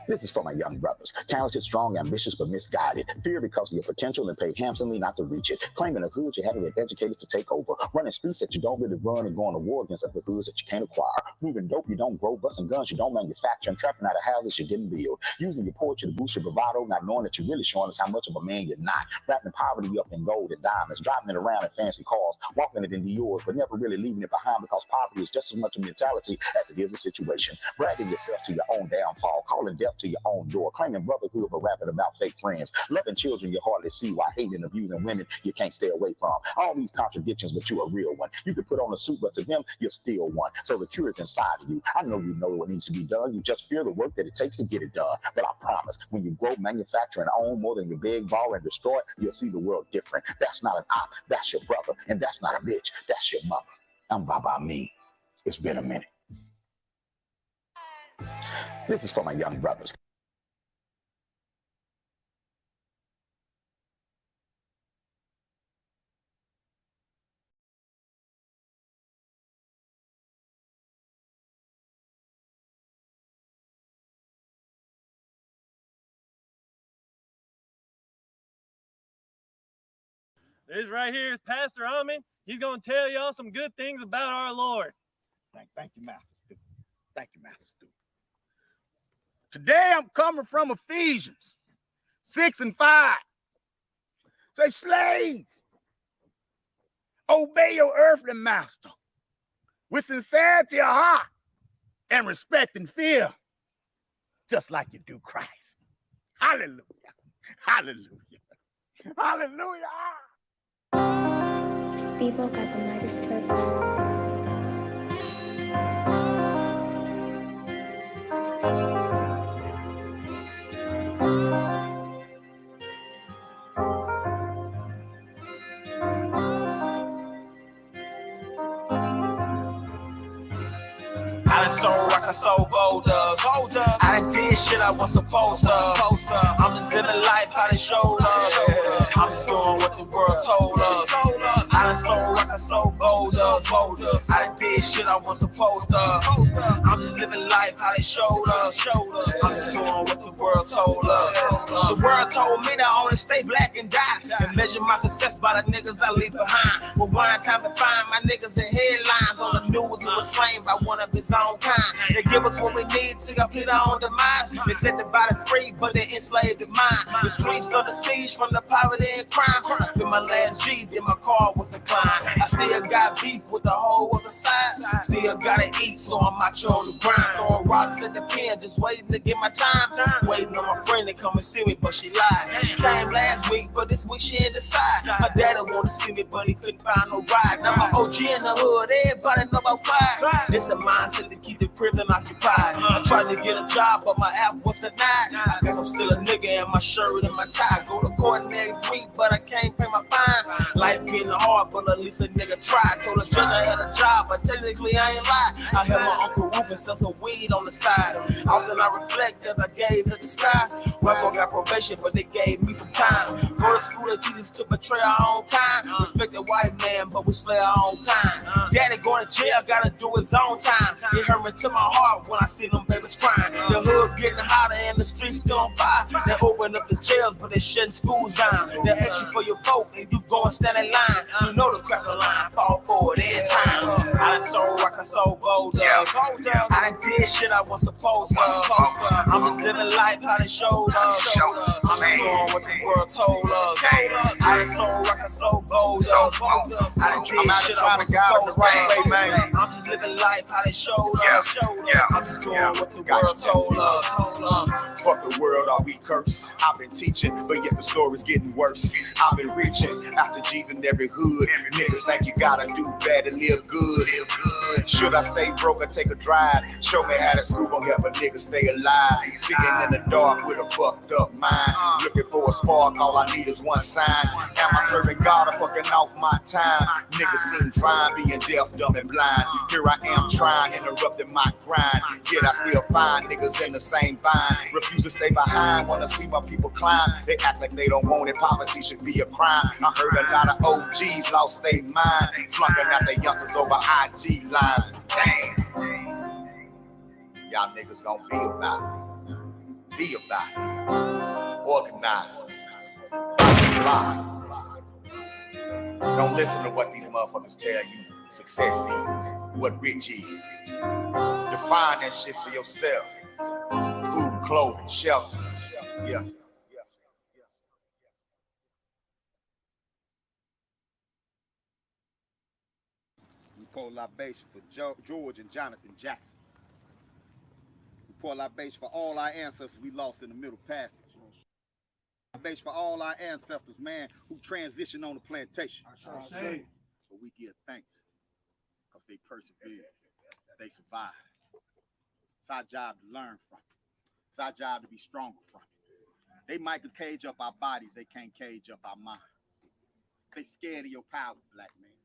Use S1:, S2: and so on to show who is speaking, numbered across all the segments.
S1: This is for my young brothers. Talented, strong, ambitious, but misguided. Fear because of your potential and paid handsomely not to reach it. Claiming the hood you haven't been educated to take over. Running streets that you don't really run and going to war against other hoods that you can't acquire. Moving dope you don't grow, busting guns you don't manufacture, and trapping out of houses you didn't build. Using your poetry to boost your bravado, not knowing that you're really showing us how much of a man you're not. Wrapping poverty up in gold and diamonds, driving it around in fancy cars, walking it into yours, but never really leaving it behind because poverty is just as much a mentality as it is a situation. Bragging yourself to your own downfall, calling death to your own door, claiming brotherhood but rapping about fake friends, loving children you hardly see while hating and abusing women you can't stay away from. All these contradictions, but you're a real one. You can put on a suit, but to them, you're still one. So the cure is inside of you. I know you know what needs to be done. You just fear the work that it takes to get it done. But I promise, when you grow, manufacture, and own more than you beg, borrow, and destroy, you'll see the world different. That's not an op, that's your brother. And that's not a bitch, that's your mother. I'm Baba Amin. It's been a minute. This is for my young brothers.
S2: This right here is Pastor Amin. He's going to tell y'all some good things about our Lord.
S3: Thank you, Master Stu. Thank you, Master Stu. Today I'm coming from Ephesians 6:5. Say, slaves, obey your earthly master with sincerity of heart and respect and fear, just like you do Christ. Hallelujah. Hallelujah. Hallelujah.
S4: Steve-O got the Midas touch.
S5: I done sold rocks, I sold gold up. I done did shit I was supposed to. I'm just living life how they showed up. I'm just doing what the world told us. I done sold rocks, I sold gold up. I done did shit I was supposed to. I'm just living life how they showed us. I'm just doing what the world told us. The world told me to only stay black and die, and measure my success by the niggas I leave behind. But one time to find my niggas in headlines on the news, it was slain by one of his own kind. They give us what we need to complete our own demise. They set the body free, but they enslaved the mind. The streets are the siege from the poverty and crime. I spent my last G, then my car was declined. I still got beef with the whole other side. Still gotta eat, so I'm out here on the grind. Throwing rocks at the pen, just waiting to get my time. Waiting on my friend to come and see me, but she lied. She came last week, but this week she ain't decide. My daddy wanted to see me, but he couldn't find no ride. Now my OG in the hood, everybody know about pride. This the mindset to keep the prison occupied. I tried to get a job, but my app was denied. I guess I'm still a nigga in my shirt and my tie. Go to court next week, but I can't pay my fine. Life getting hard, but at least a nigga tried. Told the judge I had a job, but technically I ain't lied. I had my Uncle Rufus sell some weed on the side. Often I reflect as I gaze at the sky. Rapper got probation, but they gave me some time. Go to school, they teach us to betray our own kind. Respect the white man, but we slay our own kind. Daddy going to jail, gotta do his own time. It hurt me to my heart when I see them babies crying. The hood getting hotter and the streets still on fire. They open up the jails, but they shutting schools down. They ask you for your vote and you go and stand in line. You know the cracker line, fall forward every time. I done sold rocks, I sold gold up. I done did shit I was supposed to. I'm just living life how they showed up. I'm just doing what the world told us. I done sold rocks, I sold gold up. I done did shit I was supposed to. I'm just living life how they showed up. I'm just doing what the world told us.
S6: Fuck the world, are we cursed? I've been teaching, but yet the story's getting worse. I've been reaching after G's in every hood. Niggas think you gotta do bad to live good. Should I stay broke or take a drive? Show me how the school gon' help a nigga stay alive. Sitting in the dark with a fucked up mind. Looking for a spark, all I need is one sign. Am I serving God or fucking off my time? Niggas seem fine being deaf, dumb, and blind. Here I am trying, interrupting my grind. Yet I still find niggas in the same bind. Refuse to stay behind, wanna see my people climb. They act like they don't want it, poverty should be a crime. I heard a lot of OGs lost their mind, flunking out their youngsters over IG lines. Damn, y'all niggas gonna be about it. Be about it. Organize. Lie. Don't listen to what these motherfuckers tell you. Success is, what rich is. Define that shit for yourself. Food, clothing, shelter. Yeah.
S3: We pour libation for George and Jonathan Jackson. We pour libation for all our ancestors we lost in the Middle Passage. Libation for all our ancestors, man, who transitioned on the plantation. So we give thanks because they persevered, they survived. It's our job to learn from it. It's our job to be stronger from it. They might cage up our bodies, they can't cage up our minds. They scared of your power, black man.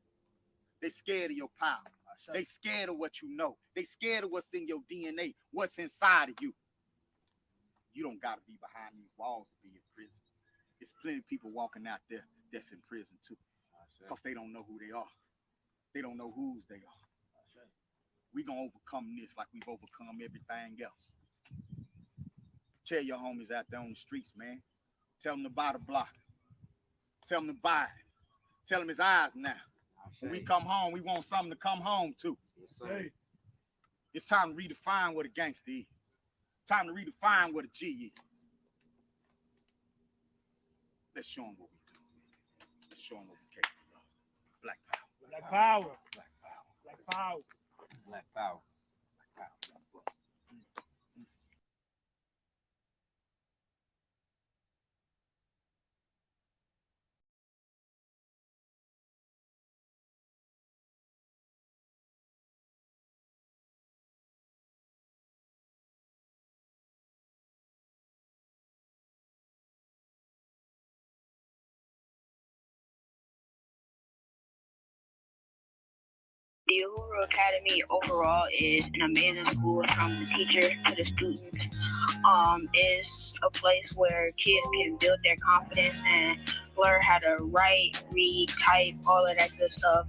S3: They scared of your power. They scared of what you know. They scared of what's in your DNA, what's inside of you. You don't gotta be behind these walls to be in prison. There's plenty of people walking out there that's in prison too, because they don't know who they are. They don't know whose they are. We gonna overcome this like we've overcome everything else. Tell your homies out there on the streets, man. Tell them to buy the block. Tell them to buy it. Tell them it's ours now. When we come home, we want something to come home to. It's time to redefine what a gangster is. Time to redefine what a G is. Let's show them what we do. Let's show them what we're capable of. Black power.
S2: Black power.
S3: Black power.
S2: Black power.
S7: Black power.
S8: The Uhuru Academy overall is an amazing school from the teacher to the students. It's a place where kids can build their confidence and learn how to write, read, type, all of that good stuff.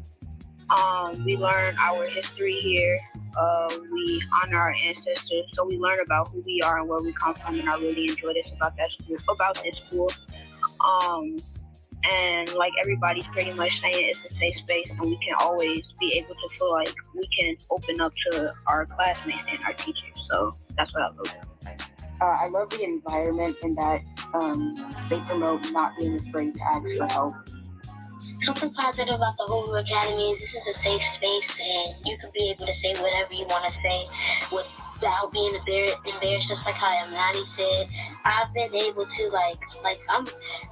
S8: We learn our history here. We honor our ancestors, so we learn about who we are and where we come from, and I really enjoy this about this school. And like everybody's pretty much saying, it's a safe space, and we can always be able to feel like we can open up to our classmates and our teachers. So that's what I love.
S9: I love the environment and that they promote not being afraid to ask for help.
S4: Something positive about the Uhuru Academy is this is a safe space, and you can be able to say whatever you want to say without being embarrassed, just like how Amani said. I've been able to,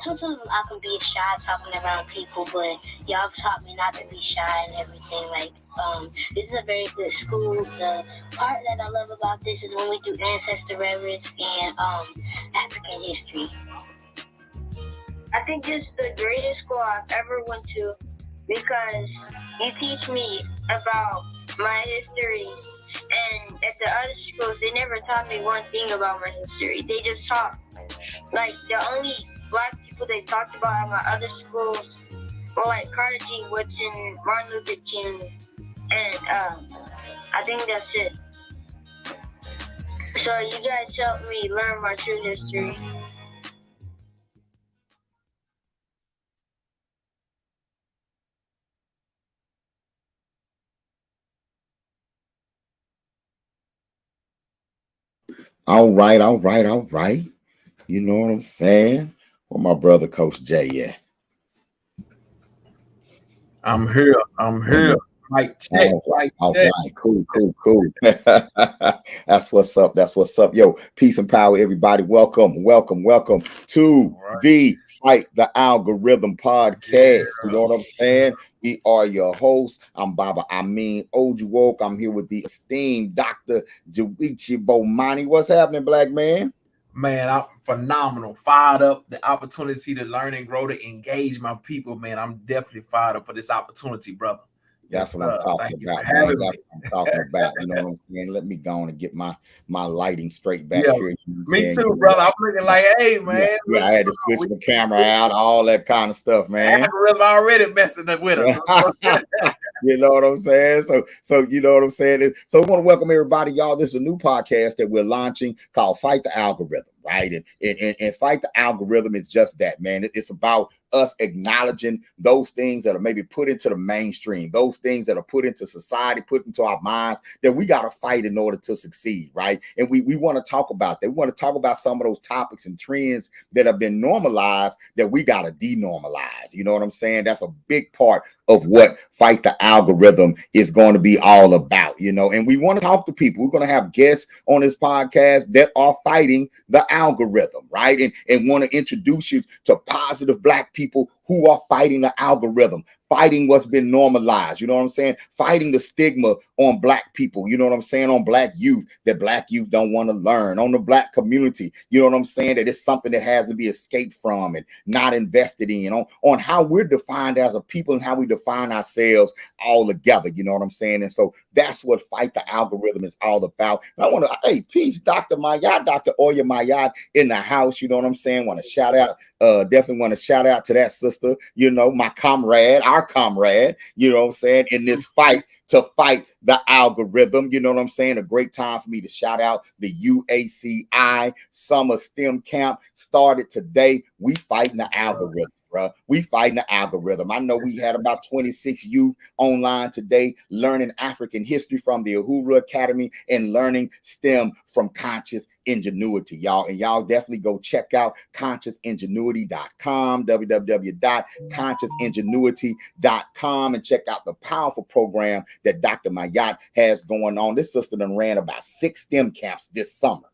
S4: sometimes I can be shy talking around people, but y'all taught me not to be shy and everything. This is a very good school. The part that I love about this is when we do ancestor reverence and African history.
S8: I think this is the greatest school I've ever went to because you teach me about my history, and at the other schools, they never taught me one thing about my history. They just taught, the only black people they talked about at my other schools were Carter G. Woodson, Martin Luther King, and I think that's it. So you guys helped me learn my true history.
S10: All right. You know what I'm saying? Where my brother Coach Jay at?
S7: I'm here. Right, check.
S10: All right, cool. That's what's up. Yo, peace and power, everybody. Welcome to the Fight the Algorithm podcast. You know what I'm saying? We are your hosts. I'm Baba Amin Ojuok. I'm here with the esteemed Dr. Junichi Bomani. What's happening, black man?
S7: Man, I'm phenomenal. Fired up. The opportunity to learn and grow, to engage my people, man. I'm definitely fired up for this opportunity, brother.
S10: That's what I'm talking about, man. That's what I'm talking about. You know what I'm saying? Let me go on and get my lighting straight back here. You know
S7: me too, brother. I'm looking like, hey, man.
S10: Yeah, I had to switch the camera out, all that kind of stuff, man.
S7: Algorithm already messing up with us.
S10: You know what I'm saying? So you know what I'm saying? So we want to welcome everybody, y'all. This is a new podcast that we're launching called Fight the Algorithm, right? And Fight the Algorithm is just that, man. It's about us acknowledging those things that are maybe put into the mainstream, those things that are put into society, put into our minds, that we got to fight in order to succeed, right? And we want to talk about that. We want to talk about some of those topics and trends that have been normalized that we got to denormalize. You know what I'm saying? That's a big part of what Fight the Algorithm is going to be all about, you know. And we want to talk to people. We're going to have guests on this podcast that are fighting the algorithm, right? And want to introduce you to positive black people who are fighting the algorithm, fighting what's been normalized, you know what I'm saying? Fighting the stigma on black people, you know what I'm saying? On black youth, that black youth don't want to learn, on the black community, you know what I'm saying? That it's something that has to be escaped from and not invested in, on how we're defined as a people and how we define ourselves all together, you know what I'm saying? And so that's what Fight the Algorithm is all about. And I want to, hey, peace, Dr. Mayad, Dr. Oya Mayad in the house, you know what I'm saying? Want to shout out, definitely want to shout out to that sister, you know, my comrade, our comrade, you know what I'm saying, in this fight to fight the algorithm. You know what I'm saying? A great time for me to shout out the UACI Summer STEM Camp started today. We fighting the algorithm. We fighting the algorithm. I know we had about 26 youth online today learning African history from the Uhuru Academy and learning STEM from Conscious Ingenuity, y'all. And y'all definitely go check out consciousingenuity.com, www.consciousingenuity.com, and check out the powerful program that Dr. Mayat has going on. This sister done ran about 6 STEM camps this summer.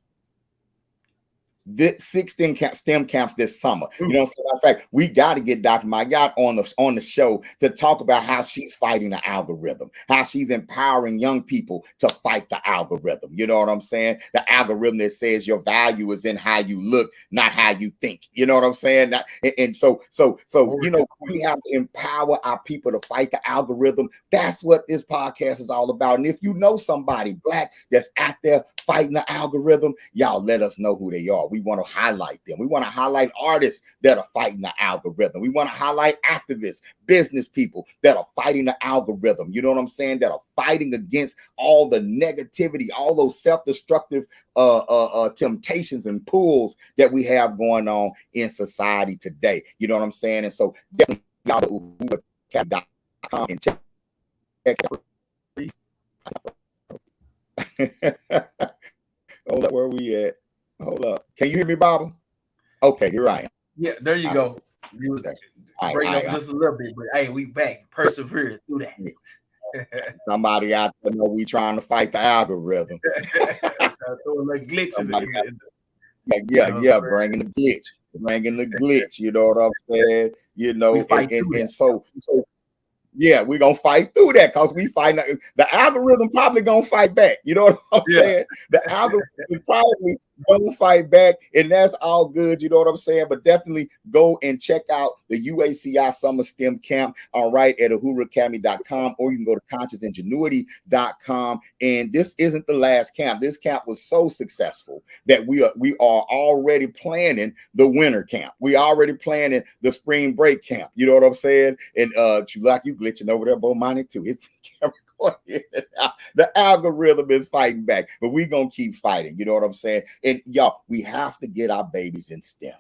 S10: This 16 STEM camps this summer. You know what I'm saying? In fact, we got to get Dr. Mayat on the show to talk about how she's fighting the algorithm, how she's empowering young people to fight the algorithm. You know what I'm saying? The algorithm that says your value is in how you look, not how you think. You know what I'm saying? And so you know, we have to empower our people to fight the algorithm. That's what this podcast is all about. And if you know somebody black that's out there fighting the algorithm, y'all let us know who they are. We want to highlight them. We want to highlight artists that are fighting the algorithm. We want to highlight activists, business people that are fighting the algorithm. You know what I'm saying? That are fighting against all the negativity, all those self-destructive temptations and pulls that we have going on in society today. You know what I'm saying? And so definitely y'all Uhuru.com and check hold up, where we at? Hold up. Can you hear me, Baba? Okay, here I am.
S7: Yeah, there you go. You was breaking up just a little bit, but hey, we back. Persevere through that.
S10: Somebody out there know we trying to fight the algorithm.
S7: Like glitch
S10: bringing the glitch. You know what I'm saying? You know, and so yeah, we're gonna fight through that because we fight. The algorithm probably gonna fight back. You know what I'm saying? The algorithm probably gonna fight back, and that's all good. You know what I'm saying? But definitely go and check out the UACI Summer STEM Camp, all right, at uhuruacademy.com, or you can go to consciousingenuity.com. And this isn't the last camp. This camp was so successful that we are already planning the winter camp. We already planning the spring break camp. You know what I'm saying? And you glitching over there, Bomani, too. It's the algorithm is fighting back, but we're gonna keep fighting. You know what I'm saying? And y'all, we have to get our babies in STEM.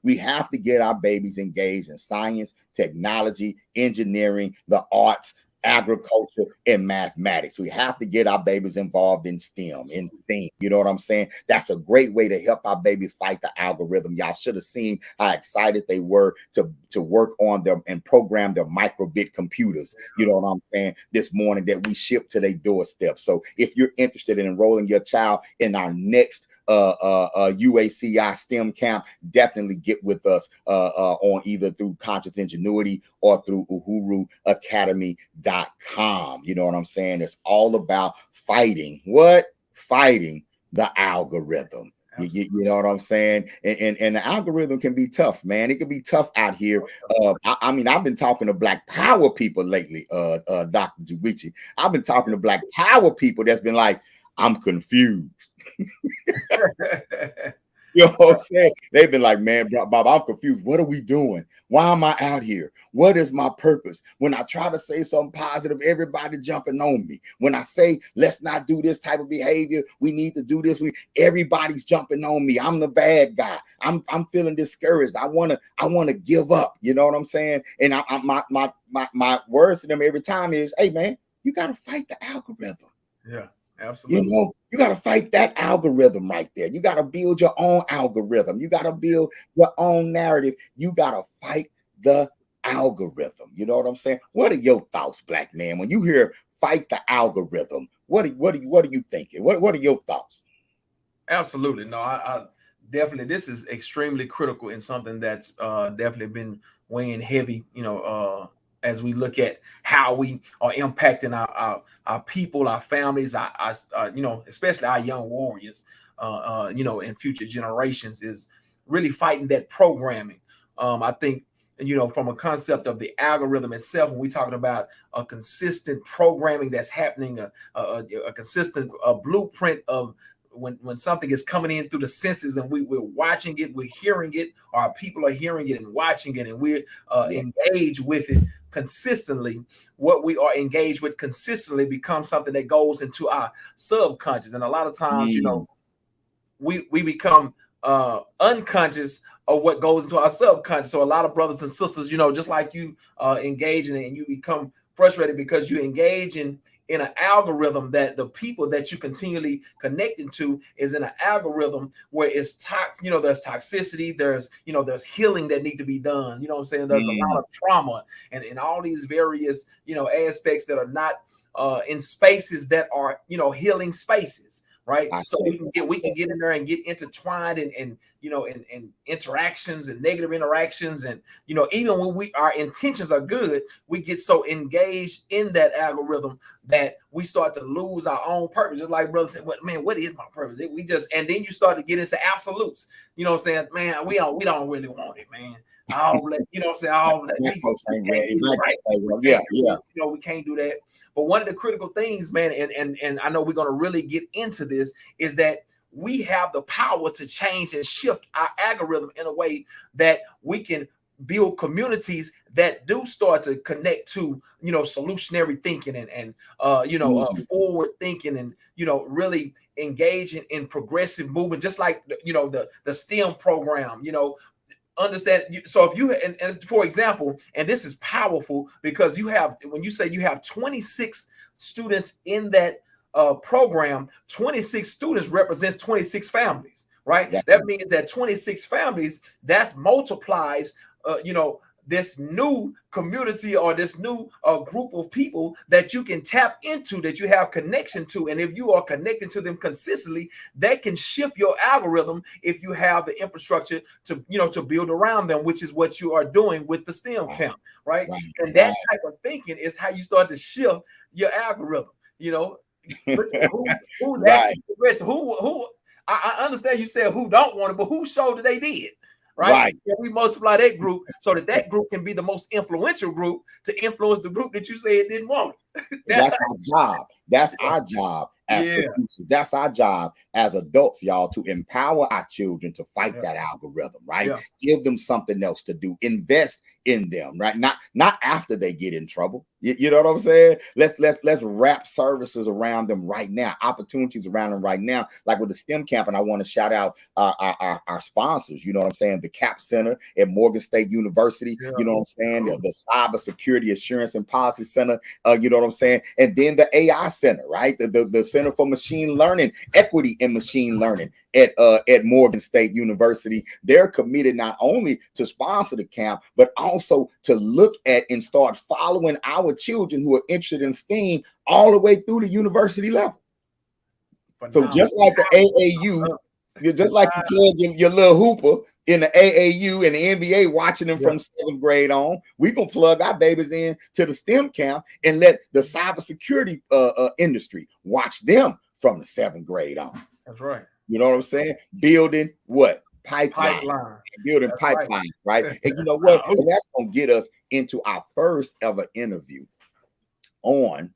S10: We have to get our babies engaged in science, technology, engineering, the arts, agriculture, and mathematics. We have to get our babies involved in STEM, in STEAM. You know what I'm saying? That's a great way to help our babies fight the algorithm. Y'all should have seen how excited they were to work on them and program their microbit computers. You know what I'm saying? This morning that we shipped to their doorstep. So if you're interested in enrolling your child in our next UACI STEM camp, definitely get with us on either through Conscious Ingenuity or through uhuruacademy.com. You know what I'm saying? It's all about fighting the algorithm. You know what I'm saying? And the algorithm can be tough, man. It can be tough out here. I mean, I've been talking to Black Power people lately, Dr. Junichi. I've been talking to Black Power people that's been like, I'm confused. You know what I'm saying? They've been like, man, Bob, I'm confused. What are we doing? Why am I out here? What is my purpose? When I try to say something positive, everybody jumping on me. When I say, let's not do this type of behavior, we need to do this, everybody's jumping on me. I'm the bad guy. I'm feeling discouraged. I wanna give up. You know what I'm saying? And my words to them every time is, hey man, you gotta fight the algorithm.
S7: Yeah. Absolutely.
S10: You know, you got to fight that algorithm right there. You got to build your own algorithm. You got to build your own narrative. You got to fight the algorithm. You know what I'm saying? What are your thoughts, Black man? When you hear fight the algorithm, what are you thinking? What are your thoughts?
S7: Absolutely. No, I definitely, this is extremely critical and something that's definitely been weighing heavy, as we look at how we are impacting our people, our families, our especially our young warriors, and future generations, is really fighting that programming. I think, from a concept of the algorithm itself, when we're talking about a consistent programming that's happening, a consistent blueprint of when something is coming in through the senses and we're watching it, we're hearing it, or our people are hearing it and watching it, and we're engaged with it consistently. What we are engaged with consistently becomes something that goes into our subconscious. And a lot of times, we become unconscious of what goes into our subconscious. So a lot of brothers and sisters, just like you engage in it, and you become frustrated because you engage in an algorithm that the people that you continually connecting to is in an algorithm where it's there's toxicity, there's healing that need to be done. You know what I'm saying? There's a lot of trauma and all these various, aspects that are not in spaces that are, healing spaces. Right. So we can get in there and get intertwined and interactions and negative interactions. And, even when our intentions are good, we get so engaged in that algorithm that we start to lose our own purpose. Just like brother said, what is my purpose? And then you start to get into absolutes. You know what I'm saying? Man, we don't really want it, man. We can't do that. But one of the critical things, man, and I know we're going to really get into this, is that we have the power to change and shift our algorithm in a way that we can build communities that do start to connect to, solutionary thinking and forward thinking, and, really engaging in progressive movement, just like, the STEM program, understand. So if you, and for example, and this is powerful because when you say you have 26 students in that program, 26 students represents 26 families, right? That means that 26 families, that multiplies, this new community or this new group of people that you can tap into, that you have connection to. And if you are connecting to them consistently, that can shift your algorithm if you have the infrastructure to, to build around them, which is what you are doing with the STEM camp, right? And that type of thinking is how you start to shift your algorithm, who's actually progressive, who I understand you said who don't want it, but who showed that they did. Right. And we multiply that group so that group can be the most influential group to influence the group that you said didn't want it.
S10: That's our job. That's our job as producers. That's our job as adults, y'all, to empower our children to fight that algorithm, right? Give them something else to do. Invest in them, right? Not after they get in trouble. You know what I'm saying? Let's wrap services around them right now, opportunities around them right now, like with the STEM camp. And I want to shout out our sponsors. You know what I'm saying? The CAP Center at Morgan State University. You know what I'm saying? The Cyber Security Assurance and Policy Center. You know what I'm saying? And then the AI Center, right? The Center for Machine Learning, Equity in Machine Learning at Morgan State University. They're committed not only to sponsor the camp, but also to look at and start following our children who are interested in STEAM all the way through the university level. So just like the AAU You're just like you plug your little hooper in the AAU and the NBA, watching them from 7th grade on. We gonna plug our babies in to the STEM camp and let the cybersecurity industry watch them from the 7th grade on.
S7: That's right.
S10: You know what I'm saying? Building what? Pipeline. Building
S7: That's
S10: pipeline, right? And you know what? And that's gonna get us into our first ever interview on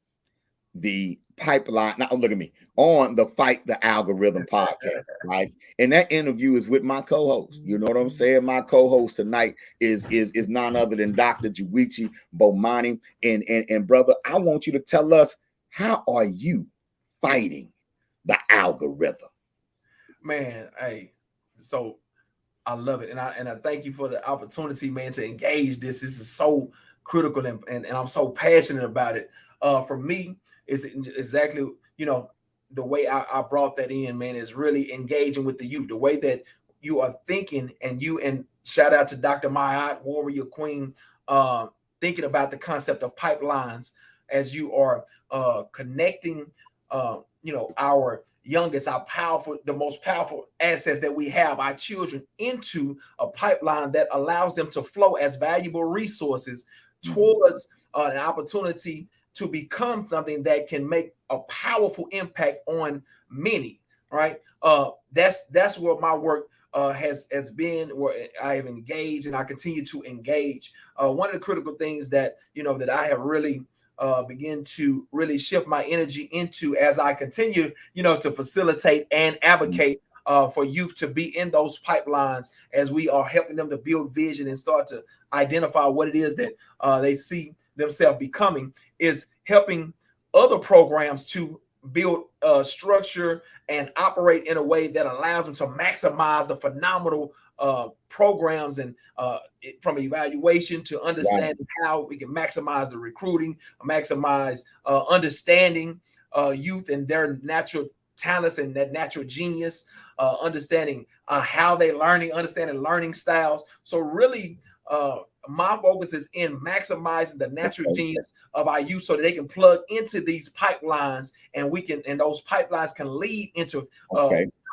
S10: the pipeline. Now look at me on the Fight the Algorithm podcast, right? And that interview is with my co-host. You know what I'm saying? My co-host tonight is none other than Dr. Junichi Bomani. And brother, I want you to tell us, how are you fighting the algorithm?
S7: Man, hey, so I love it, and I thank you for the opportunity, man, to engage this. This is so critical, and I'm so passionate about it. For me, it's exactly, you know, the way I brought that in, man, is really engaging with the youth, the way that you are thinking, and shout out to Dr. Mayat, Warrior Queen, thinking about the concept of pipelines as you are connecting, you know, our youngest, the most powerful assets that we have, our children, into a pipeline that allows them to flow as valuable resources towards an opportunity to become something that can make a powerful impact on many. Right? That's where my work has been, where I have engaged, and I continue to engage. One of the critical things that that I have really begin to really shift my energy into, as I continue, to facilitate and advocate for youth to be in those pipelines, as we are helping them to build vision and start to identify what it is that they see themselves becoming, is helping other programs to build structure and operate in a way that allows them to maximize the phenomenal programs, and from evaluation to understanding how we can maximize the recruiting, maximize understanding youth and their natural talents and that natural genius, understanding how they learning, understanding learning styles. So really, my focus is in maximizing the natural genius of our youth, so that they can plug into these pipelines, and those pipelines can lead into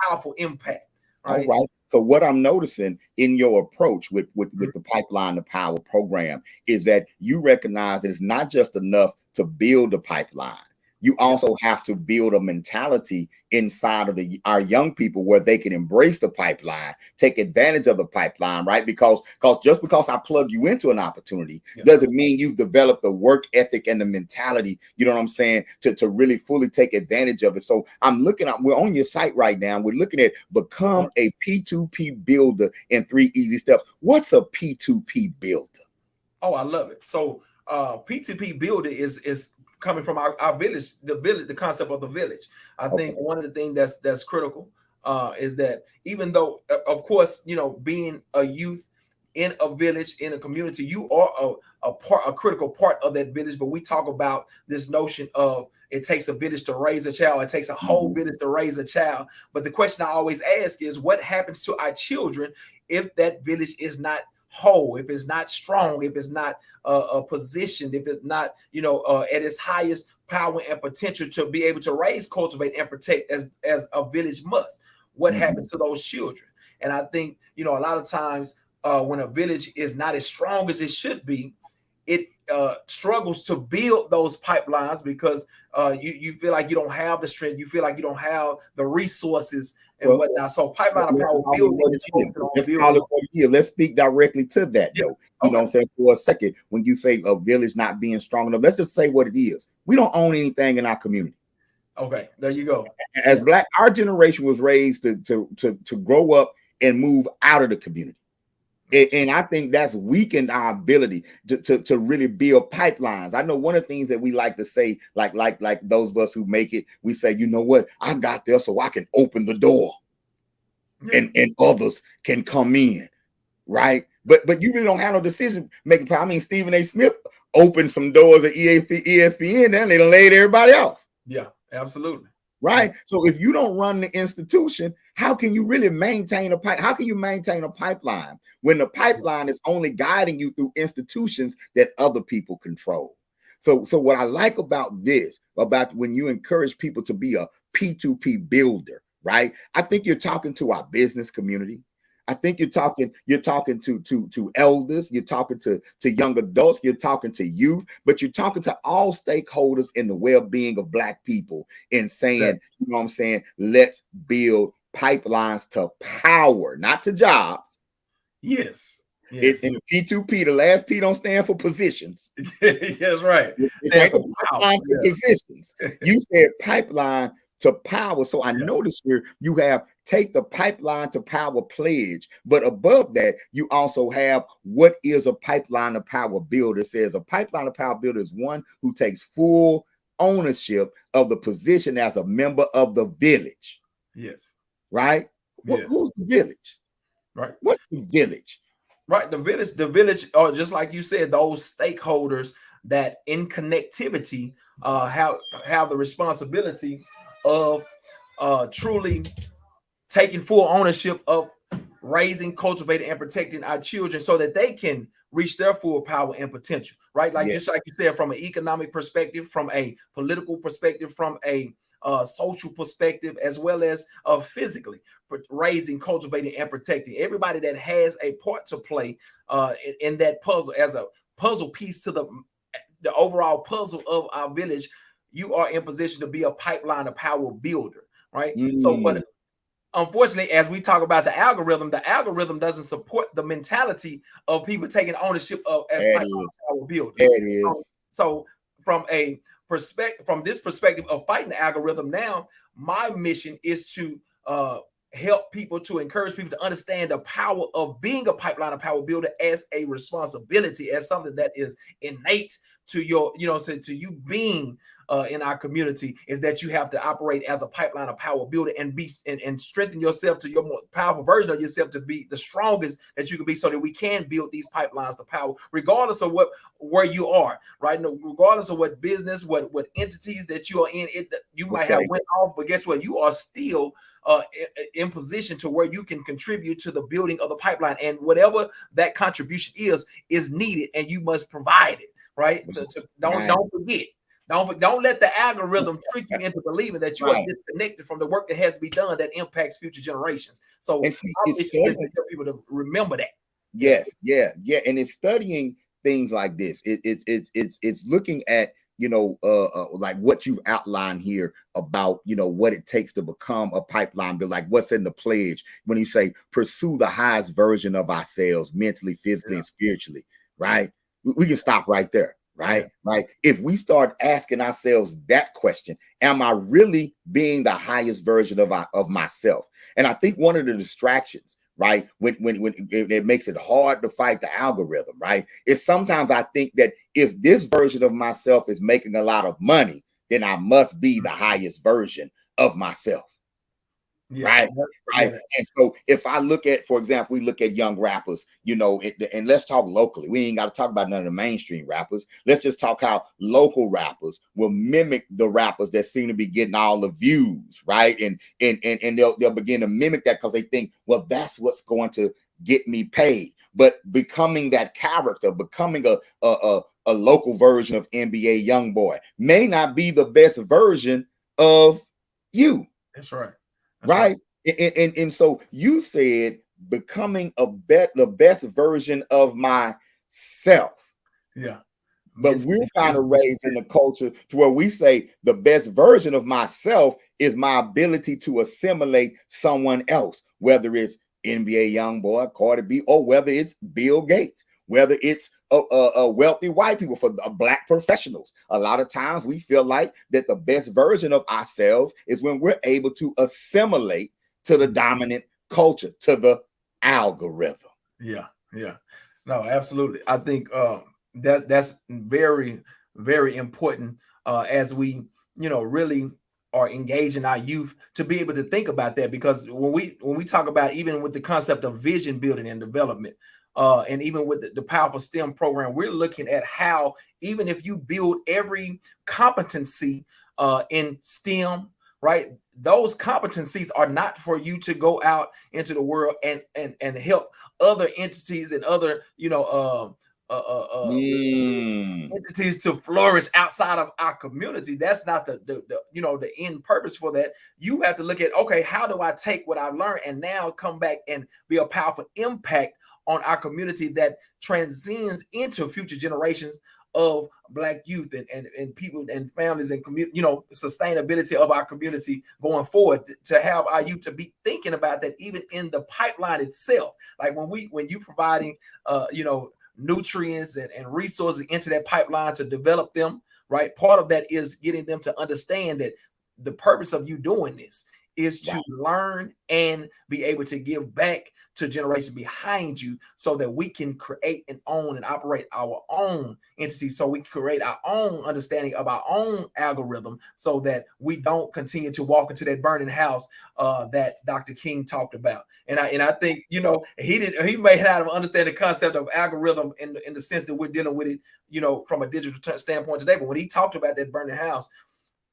S7: powerful impact. Right?
S10: All right. So what I'm noticing in your approach with the Pipeline to Power program is that you recognize that it's not just enough to build a pipeline. You also have to build a mentality inside of our young people where they can embrace the pipeline, take advantage of the pipeline, right? Because just because I plug you into an opportunity doesn't mean you've developed the work ethic and the mentality, you know what I'm saying, to really fully take advantage of it. So we're on your site right now. We're looking at become a P2P builder in 3 easy steps. What's a P2P builder?
S7: Oh, I love it. So P2P builder is coming from our village, the concept of the village. I think one of the things that's critical is that, even though, of course, being a youth in a village, in a community, you are a critical part of that village. But we talk about this notion of it takes a village to raise a child. It takes a whole village to raise a child. But the question I always ask is, what happens to our children if that village is not whole, if it's not strong, if it's not positioned, if it's not at its highest power and potential to be able to raise, cultivate, and protect as a village must? What happens to those children? And I think a lot of times when a village is not as strong as it should be, it struggles to build those pipelines, because you feel like you don't have the strength, you feel like you don't have the resources and whatnot. So pipeline of power building is
S10: let's speak directly to that, though. You know what I'm saying? For a second, when you say a village not being strong enough, let's just say what it is. We don't own anything in our community.
S7: Okay, there you go.
S10: As Black, our generation was raised to grow up and move out of the community. And I think that's weakened our ability to really build pipelines. I know one of the things that we like to say, like those of us who make it, we say, you know what, I got there so I can open the door and others can come in, right? But you really don't have no decision making power. I mean, Stephen A. Smith opened some doors at ESPN, then they laid everybody off.
S7: Yeah, absolutely.
S10: Right. So if you don't run the institution, how can you really maintain a pipe? How can you maintain a pipeline when the pipeline is only guiding you through institutions that other people control? So what I like about this, about when you encourage people to be a P2P builder, right? I think you're talking to our business community. I think you're talking to elders, you're talking to young adults, you're talking to youth, but you're talking to all stakeholders in the well-being of Black people and saying, you know what I'm saying, let's build pipelines to power, not to jobs.
S7: Yes.
S10: It's in the P2P, the last P don't stand for positions.
S7: That's right.
S10: It's like the pipeline to positions. You said pipeline to power. So I noticed here you have take the pipeline to power pledge, but above that, you also have what is a pipeline to power builder. It says a pipeline to power builder is one who takes full ownership of the position as a member of the village.
S7: Yes.
S10: Right?
S7: Yes.
S10: Who's the village?
S7: Right.
S10: What's the village?
S7: Right. The village, or just like you said, those stakeholders that in connectivity have the responsibility of truly taking full ownership of raising, cultivating, and protecting our children so that they can reach their full power and potential, right? Like just like you said, from an economic perspective, from a political perspective, from a social perspective, as well as physically raising, cultivating, and protecting. Everybody that has a part to play in that puzzle, as a puzzle piece to the overall puzzle of our village, you are in position to be a pipeline of power builder, right? So, but unfortunately, as we talk about the algorithm doesn't support the mentality of people taking ownership of as pipeline power builders. So from this perspective of fighting the algorithm, now my mission is to help people, to encourage people to understand the power of being a pipeline of power builder as a responsibility, as something that is innate to your, to you being in our community, is that you have to operate as a pipeline of power builder and be and strengthen yourself to your more powerful version of yourself, to be the strongest that you can be, so that we can build these pipelines to power, regardless of where you are, right? No, regardless of what business, what entities that you are in, you might have went off, but guess what? You are still in position to where you can contribute to the building of the pipeline, and whatever that contribution is needed, and you must provide it, right? So don't forget. Don't let the algorithm trick you into believing that you are disconnected from the work that has to be done that impacts future generations. So it's to help people to remember that.
S10: Yes, yeah. And it's studying things like this. It's looking at like what you've outlined here about what it takes to become a pipeline builder, like what's in the pledge when you say pursue the highest version of ourselves mentally, physically, and spiritually, right? We can stop right there. Right. If we start asking ourselves that question, am I really being the highest version of myself? And I think one of the distractions, right, when it makes it hard to fight the algorithm, right, is sometimes I think that if this version of myself is making a lot of money, then I must be the highest version of myself. Right. And so if I look at, for example, we look at young rappers, and let's talk locally. We ain't got to talk about none of the mainstream rappers. Let's just talk how local rappers will mimic the rappers that seem to be getting all the views, right? And they'll begin to mimic that because they think, well, that's what's going to get me paid. But becoming that character, becoming a local version of NBA Youngboy may not be the best version of you.
S7: That's right.
S10: Right. And so you said becoming the best version of myself.
S7: Yeah.
S10: But we're kind of raised in the culture to where we say the best version of myself is my ability to assimilate someone else, whether it's NBA Youngboy, Cardi B, or whether it's Bill Gates, whether it's a wealthy white people, for Black professionals. A lot of times we feel like that the best version of ourselves is when we're able to assimilate to the dominant culture, to the algorithm.
S7: Yeah. No, absolutely. I think that's very, very important as we, really are engaging our youth to be able to think about that, because when we talk about, even with the concept of vision building and development, and even with the powerful STEM program, we're looking at how, even if you build every competency in STEM, right, those competencies are not for you to go out into the world and help other entities and other entities to flourish outside of our community. That's not the end purpose for that. You have to look at, okay, how do I take what I've learned and now come back and be a powerful impact on our community that transcends into future generations of Black youth and people and families and community, sustainability of our community going forward, to have our youth to be thinking about that even in the pipeline itself. Like when you providing nutrients and resources into that pipeline to develop them, right? Part of that is getting them to understand that the purpose of you doing this is to learn and be able to give back to generations behind you, so that we can create and own and operate our own entity, so we can create our own understanding of our own algorithm, so that we don't continue to walk into that burning house that Dr. King talked about. And I think he may not understand the concept of algorithm in the sense that we're dealing with it from a digital standpoint today, but when he talked about that burning house,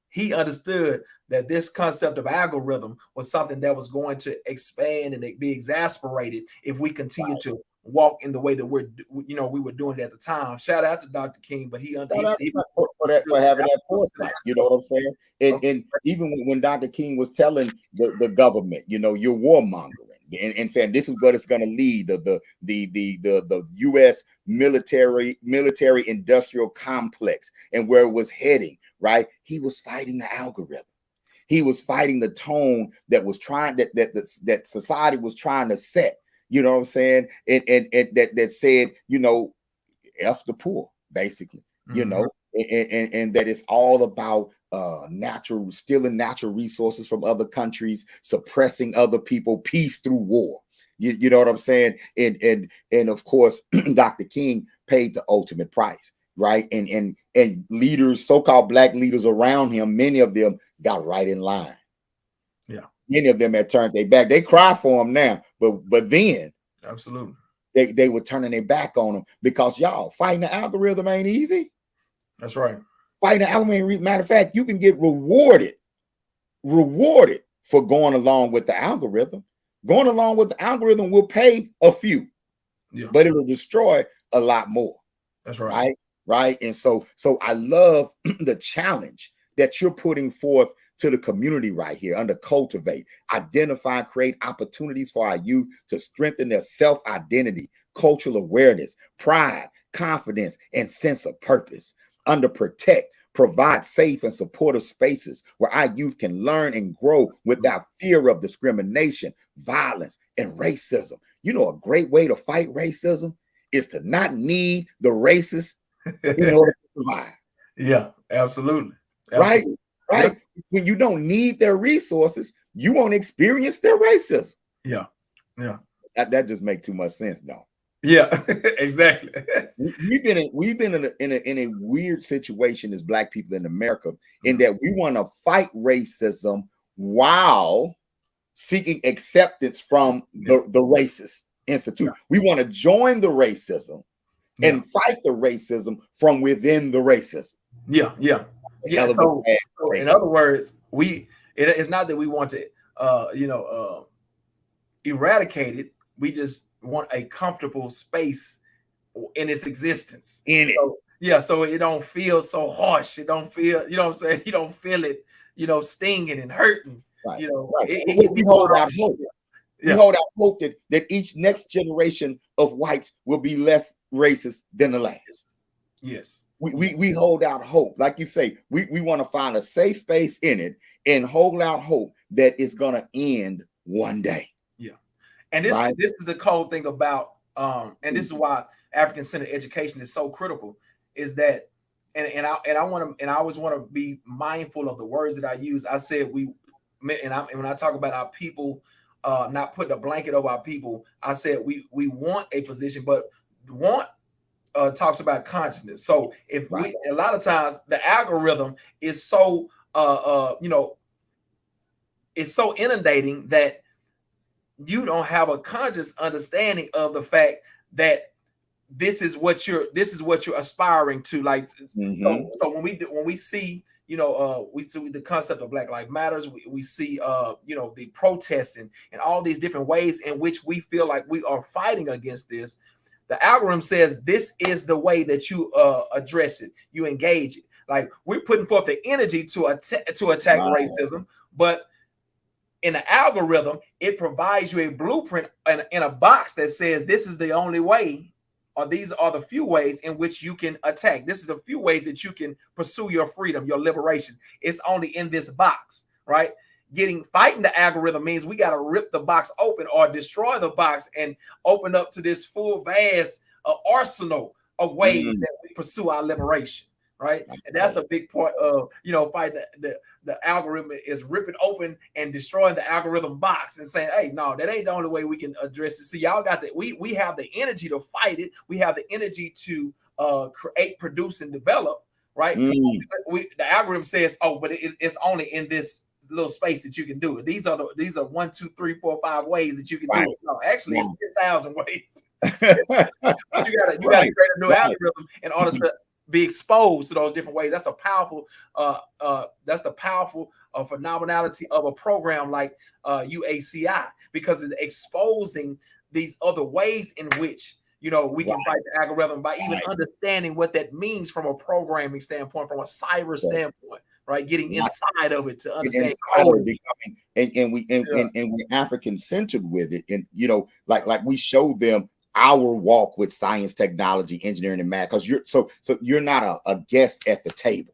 S7: he understood that this concept of algorithm was something that was going to expand and be exasperated if we continue to walk in the way that we were doing it at the time. Shout out to Dr. King, but he understood
S10: for having that foresight. You know what I'm saying? And even when Dr. King was telling the government, you're warmongering and saying this is what it's going to lead, the U.S. military industrial complex and where it was heading. Right, he was fighting the algorithm. He was fighting the tone that was trying that society was trying to set. You know what I'm saying? And that said, F the poor, basically. And that it's all about stealing natural resources from other countries, suppressing other people, peace through war. You know what I'm saying? And of course, Dr. King paid the ultimate price. Right. And leaders, so-called Black leaders around him, many of them got right in line.
S7: Yeah.
S10: Many of them had turned their back. They cry for him now, but then
S7: absolutely
S10: they were turning their back on him because y'all fighting the algorithm ain't easy.
S7: That's right.
S10: Fighting the algorithm. Matter of fact, you can get rewarded for going along with the algorithm. Going along with the algorithm will pay a few, but it will destroy a lot more.
S7: That's right.
S10: Right. And so I love the challenge that you're putting forth to the community right here under cultivate, identify, create opportunities for our youth to strengthen their self-identity, cultural awareness, pride, confidence, and sense of purpose. Under protect, provide safe and supportive spaces where our youth can learn and grow without fear of discrimination, violence, and racism. A great way to fight racism is to not need the racist in order to survive.
S7: Yeah, absolutely.
S10: Right. Right. Yeah. When you don't need their resources, you won't experience their racism.
S7: Yeah.
S10: That just makes too much sense, though.
S7: Yeah, exactly.
S10: We've been in a weird situation as Black people in America, in that we want to fight racism while seeking acceptance from the racist institute. Yeah. We want to join the racism and fight the racism from within the racism.
S7: Yeah. So in other words, it's not that we want to eradicate it. We just want a comfortable space in its existence. So it don't feel so harsh. It don't feel, you know what I'm saying? You don't feel it, stinging and hurting.
S10: Right. We hold out hope. We hold out hope that each next generation of whites will be less racist than the last.
S7: Yes.
S10: We hold out hope. Like you say, we want to find a safe space in it and hold out hope that it's going to end one day.
S7: Yeah. And this is the cold thing about, and this is why African-centered education is so critical, is that, and I always want to be mindful of the words that I use. I said when I talk about our people, not putting a blanket over our people, I said we want a position, but want talks about consciousness. So if a lot of times the algorithm is so it's so inundating that you don't have a conscious understanding of the fact that this is what you're aspiring to. Like, so when we see, we see the concept of Black Lives Matters, we see the protesting and all these different ways in which we feel like we are fighting against this. The algorithm says this is the way that you address it, you engage it. Like we're putting forth the energy to attack racism, but in the algorithm, it provides you a blueprint in a box that says this is the only way, or these are the few ways in which you can attack. This is the few ways that you can pursue your freedom, your liberation. It's only in this box, right? Fighting the algorithm means we got to rip the box open or destroy the box and open up to this full vast arsenal of ways that we pursue our liberation, right? And that's a big part of, fighting the algorithm is ripping open and destroying the algorithm box and saying, hey, no, that ain't the only way we can address it. See, y'all got that. We have the energy to fight it. We have the energy to create, produce, and develop, right? The algorithm says, oh, but it's only in this little space that you can do it. These are 1, 2, 3, 4, 5 ways that you can do it. No, actually, it's 10,000 ways. But you gotta create a new algorithm in order to be exposed to those different ways. That's a powerful that's the powerful phenomenality of a program like UACI, because it's exposing these other ways in which we can fight the algorithm by even understanding what that means from a programming standpoint, from a cyber standpoint, right? Getting inside of it to understand code.
S10: And we're African centered with it, and like we show them our walk with science, technology, engineering, and math, because you're not a guest at the table.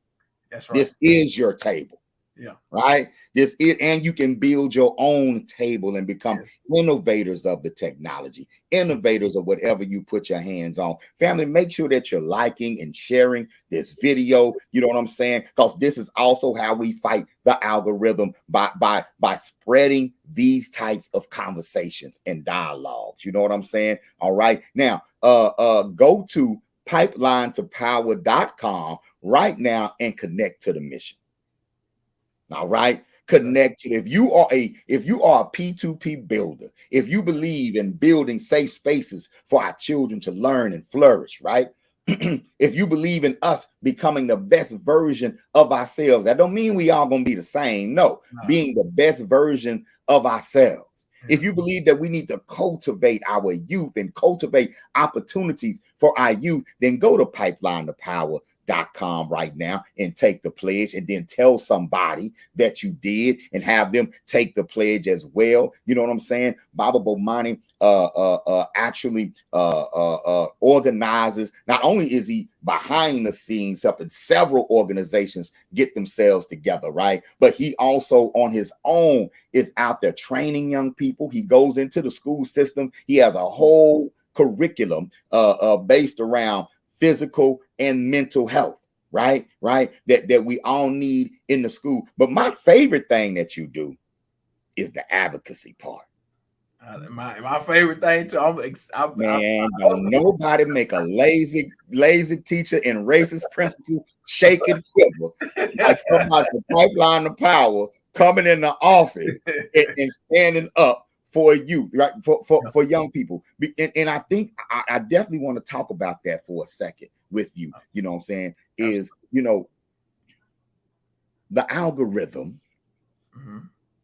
S7: That's right.
S10: This is your table.
S7: Yeah.
S10: Right. This is, and you can build your own table and become innovators of the technology, innovators of whatever you put your hands on. Family, make sure that you're liking and sharing this video. You know what I'm saying? Because this is also how we fight the algorithm, by spreading these types of conversations and dialogues. You know what I'm saying? All right. Now, go to pipelinetopower.com right now and connect to the mission. All right, connected. If you are a P2P builder, if you believe in building safe spaces for our children to learn and flourish, right? If you believe in us becoming the best version of ourselves, that don't mean we all gonna be the same. No, being the best version of ourselves. If you believe that we need to cultivate our youth and cultivate opportunities for our youth, then go to pipelinetopower.com right now and take the pledge, and then tell somebody that you did and have them take the pledge as well. You know what I'm saying? Baba Bomani actually organizes. Not only is he behind the scenes helping several organizations get themselves together, right? But he also on his own is out there training young people. He goes into the school system. He has a whole curriculum based around physical and mental health, right? That we all need in the school. But my favorite thing that you do is the advocacy part.
S7: My favorite thing too.
S10: Don't nobody make a lazy teacher and racist principal shake and quiver like somebody from Pipeline to Power coming in the office and standing up for you, right? For young people. And I think I definitely want to talk about that for a second with you. You know what I'm saying? Is, the algorithm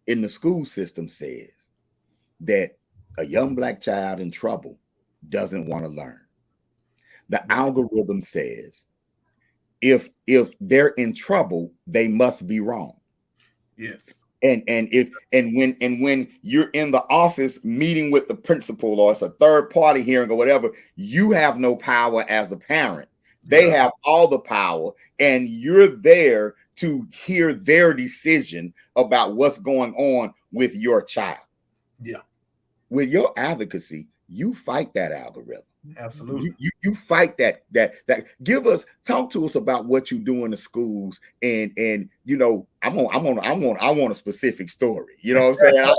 S10: in the school system says that a young Black child in trouble doesn't want to learn. The algorithm says if they're in trouble, they must be wrong.
S7: Yes.
S10: And when you're in the office meeting with the principal, or it's a third party hearing or whatever, you have no power as the parent. They have all the power, and you're there to hear their decision about what's going on with your child.
S7: Yeah.
S10: With your advocacy, you fight that algorithm.
S7: Absolutely.
S10: You fight that. Talk to us about what you do in the schools, and I want a specific story. You know what I'm saying?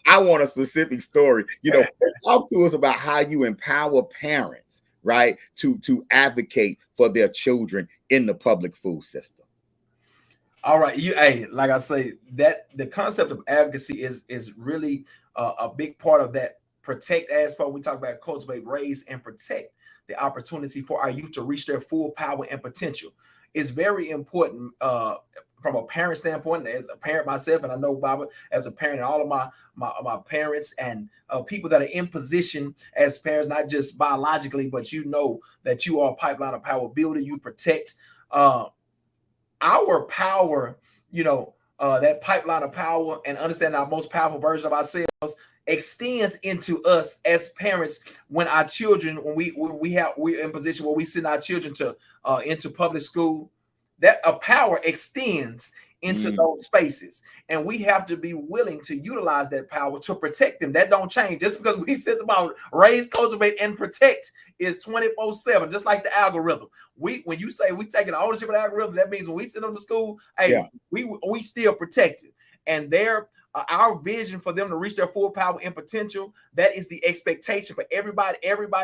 S10: I want a specific story. Talk to us about how you empower parents, right, to advocate for their children in the public food system.
S7: All right, like I say, that the concept of advocacy is really a big part of that protect aspect. We talk about cultivate, raise, and protect the opportunity for our youth to reach their full power and potential. it's very important from a parent standpoint, as a parent myself, and I know Baba as a parent, and all of my parents and people that are in position as parents, not just biologically, but you know that you are a pipeline of power builder. You protect our power, you know, that pipeline of power, and understand our most powerful version of ourselves extends into us as parents when our children, when we're in position where we send our children to into public school, that a power extends into those spaces, and we have to be willing to utilize that power to protect them. That don't change just because we sit about raise, cultivate, and protect is 24/7, just like the algorithm. When you say we taking ownership of the algorithm, that means when we send them to school, hey, we still protect it, and our vision for them to reach their full power and potential, that is the expectation for everybody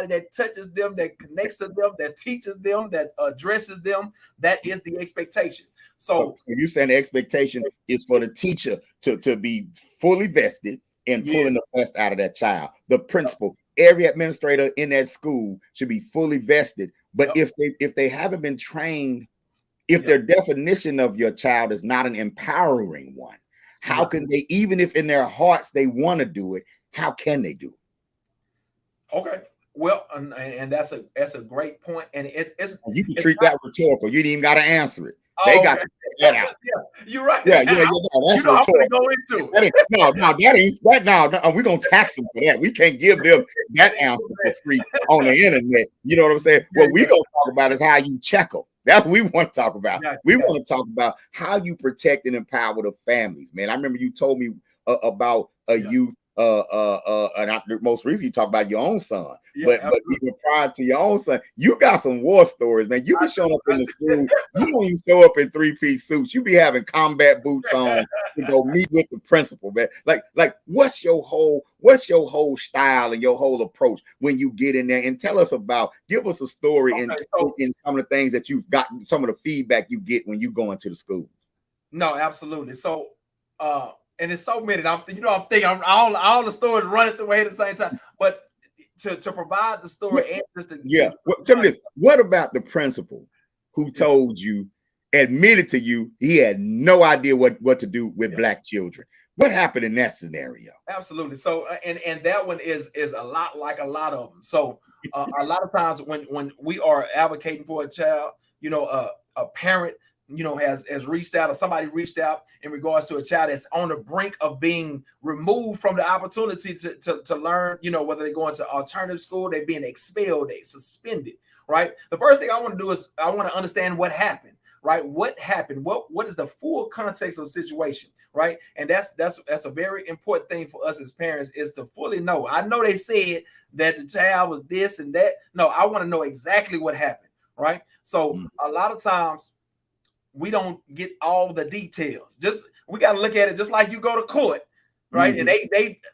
S7: that touches them, that connects to them, that teaches them, that addresses them. That is the expectation. So
S10: you're saying the expectation is for the teacher to be fully vested in pulling the best out of that child. The principal, every administrator in that school should be fully vested. But if they haven't been trained, if their definition of your child is not an empowering one, how can they, even if in their hearts they want to do it, how can they do it?
S7: Okay, well, and that's a great point, and it's
S10: you can treat that rhetorical. You didn't even got to answer it. They got to figure that out.
S7: Yeah, you're right.
S10: Yeah, that's
S7: you know, I'm gonna go into
S10: it. No, we're gonna tax them for that. We can't give them that answer for free on the internet. You know what I'm saying? What we gonna talk about is how you check them. That's what we want to talk about. We want to talk about how you protect and empower the families, man. I remember you told me about a youth, and most recently you talked about your own son. But even prior to your own son, you got some war stories, man. You be showing up in the school, you don't even show up in 3-piece suits. You be having combat boots on to go meet with the principal, man. Like what's your whole style and your whole approach when you get in there? And give us a story in some of the things that you've gotten, some of the feedback you get when you go into the school.
S7: No, absolutely. So and it's so many. I'm thinking all the stories running through my head at the same time. But to provide the story and just
S10: tell me this. What about the principal who told you, admitted to you, he had no idea what to do with black children? What happened in that scenario?
S7: Absolutely. So and that one is a lot like a lot of them. So a lot of times when we are advocating for a child, you know, a parent, you know, has reached out, or somebody reached out in regards to a child that's on the brink of being removed from the opportunity to learn, you know, whether they're going to alternative school, they're being expelled, they suspended, right? The first thing I want to do is I want to understand what happened, right? What happened? What is the full context of the situation, right? And that's a very important thing for us as parents, is to fully know. I know they said that the child was this and that. No, I want to know exactly what happened, right? So a lot of times we don't get all the details. We got to look at it just like you go to court, right? And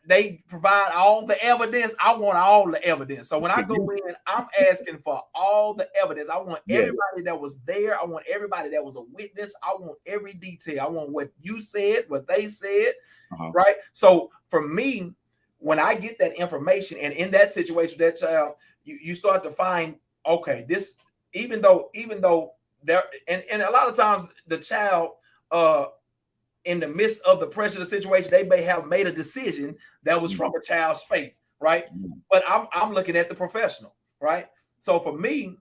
S7: they provide all the evidence. I want all the evidence. So when I go in, I'm asking for all the evidence. I want everybody that was there. I want everybody that was a witness. I want every detail. I want what you said, what they said, right? So for me, when I get that information, and in that situation, that child, you start to find, okay, this, even though there, and a lot of times the child, in the midst of the pressure of the situation, they may have made a decision that was from a child's space, right? But I'm looking at the professional, right? So for me,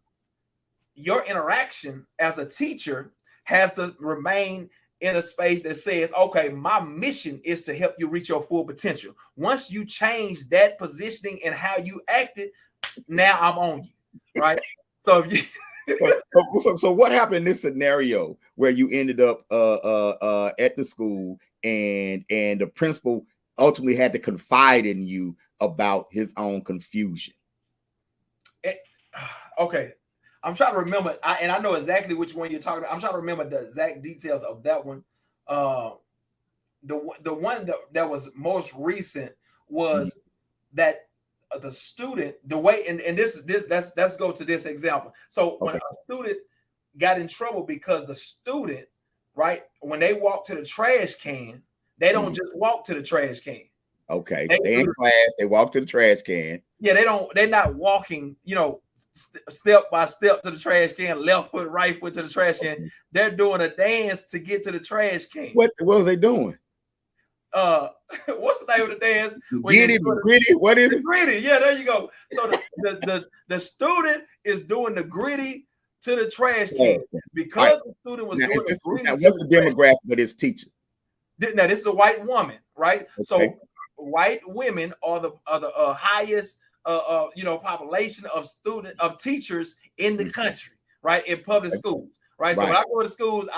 S7: your interaction as a teacher has to remain in a space that says, okay, my mission is to help you reach your full potential. Once you change that positioning and how you acted, now I'm on you, right? So if you
S10: So what happened in this scenario where you ended up at the school and the principal ultimately had to confide in you about his own confusion?
S7: Okay, I'm trying to remember, and I know exactly which one you're talking about. I'm trying to remember the exact details of that one. The one that was most recent was that the student, the way, and let's go to this example. So when a student got in trouble because the student, right, when they walk to the trash can, they don't just walk to the trash can.
S10: Okay, they in class, they walk to the trash can.
S7: Yeah, they're not walking, you know, step by step to the trash can, left foot, right foot to the trash can. They're doing a dance to get to the trash can.
S10: What was they doing?
S7: What's the name of the dance?
S10: Gritty, what is it?
S7: Gritty, yeah, there you go. So the student is doing the gritty to the trash can because the student was doing the gritty.
S10: What's the demographic of this teacher?
S7: Now, this is a white woman, right?
S10: Okay.
S7: So white women are the highest population of teachers in the country, right? In public schools, right? So when I go to schools,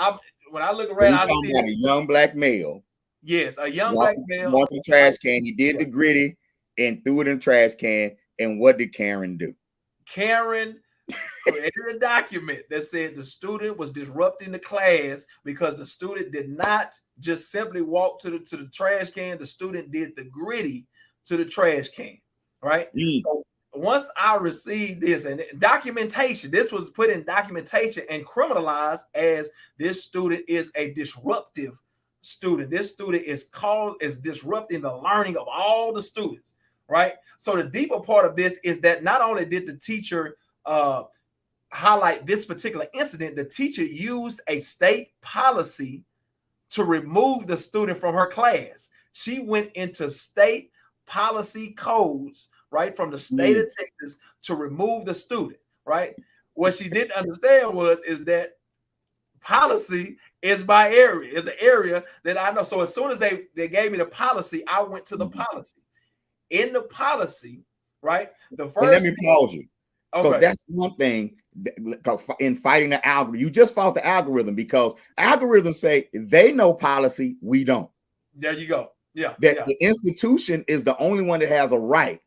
S7: when I look around, I see
S10: a young black male.
S7: Yes, a young black male.
S10: Went to the trash can. He did the gritty and threw it in the trash can. And what did Karen do?
S7: Karen created a document that said the student was disrupting the class because the student did not just simply walk to the trash can. The student did the gritty to the trash can, right? So once I received this and documentation, this was put in documentation and criminalized as this student is a disruptive student. This student is disrupting the learning of all the students, right? So the deeper part of this is that not only did the teacher highlight this particular incident, the teacher used a state policy to remove the student from her class. She went into state policy codes, right, from the state of Texas to remove the student, right? What she didn't understand is that policy is by area. It's an area that I know. So as soon as they gave me the policy, I went to the policy. In the policy, right? The first.
S10: Let me pause you. Because that's one thing in fighting the algorithm. You just fought the algorithm because algorithms say they know policy, we don't.
S7: There you go. Yeah.
S10: That the institution is the only one that has a right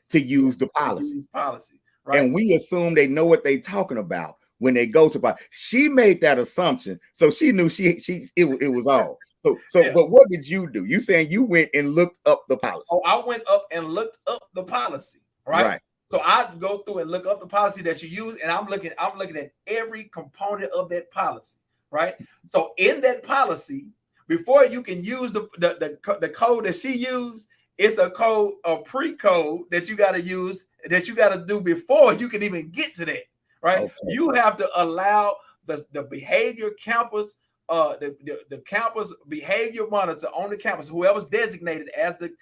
S10: to use the policy.
S7: Right.
S10: And we assume they know what they're talking about when they go to policy. She made that assumption, so she knew it was all. But what did you do? You saying you went and looked up the policy?
S7: Oh, I went up and looked up the policy, right? So I go through and look up the policy that you use, and I'm looking at every component of that policy, right? So in that policy, before you can use the code that she used, it's a pre-code that you got to use, that you got to do before you can even get to that, right? Okay. You have to allow the behavior campus, the campus behavior monitor on the campus, whoever's designated as the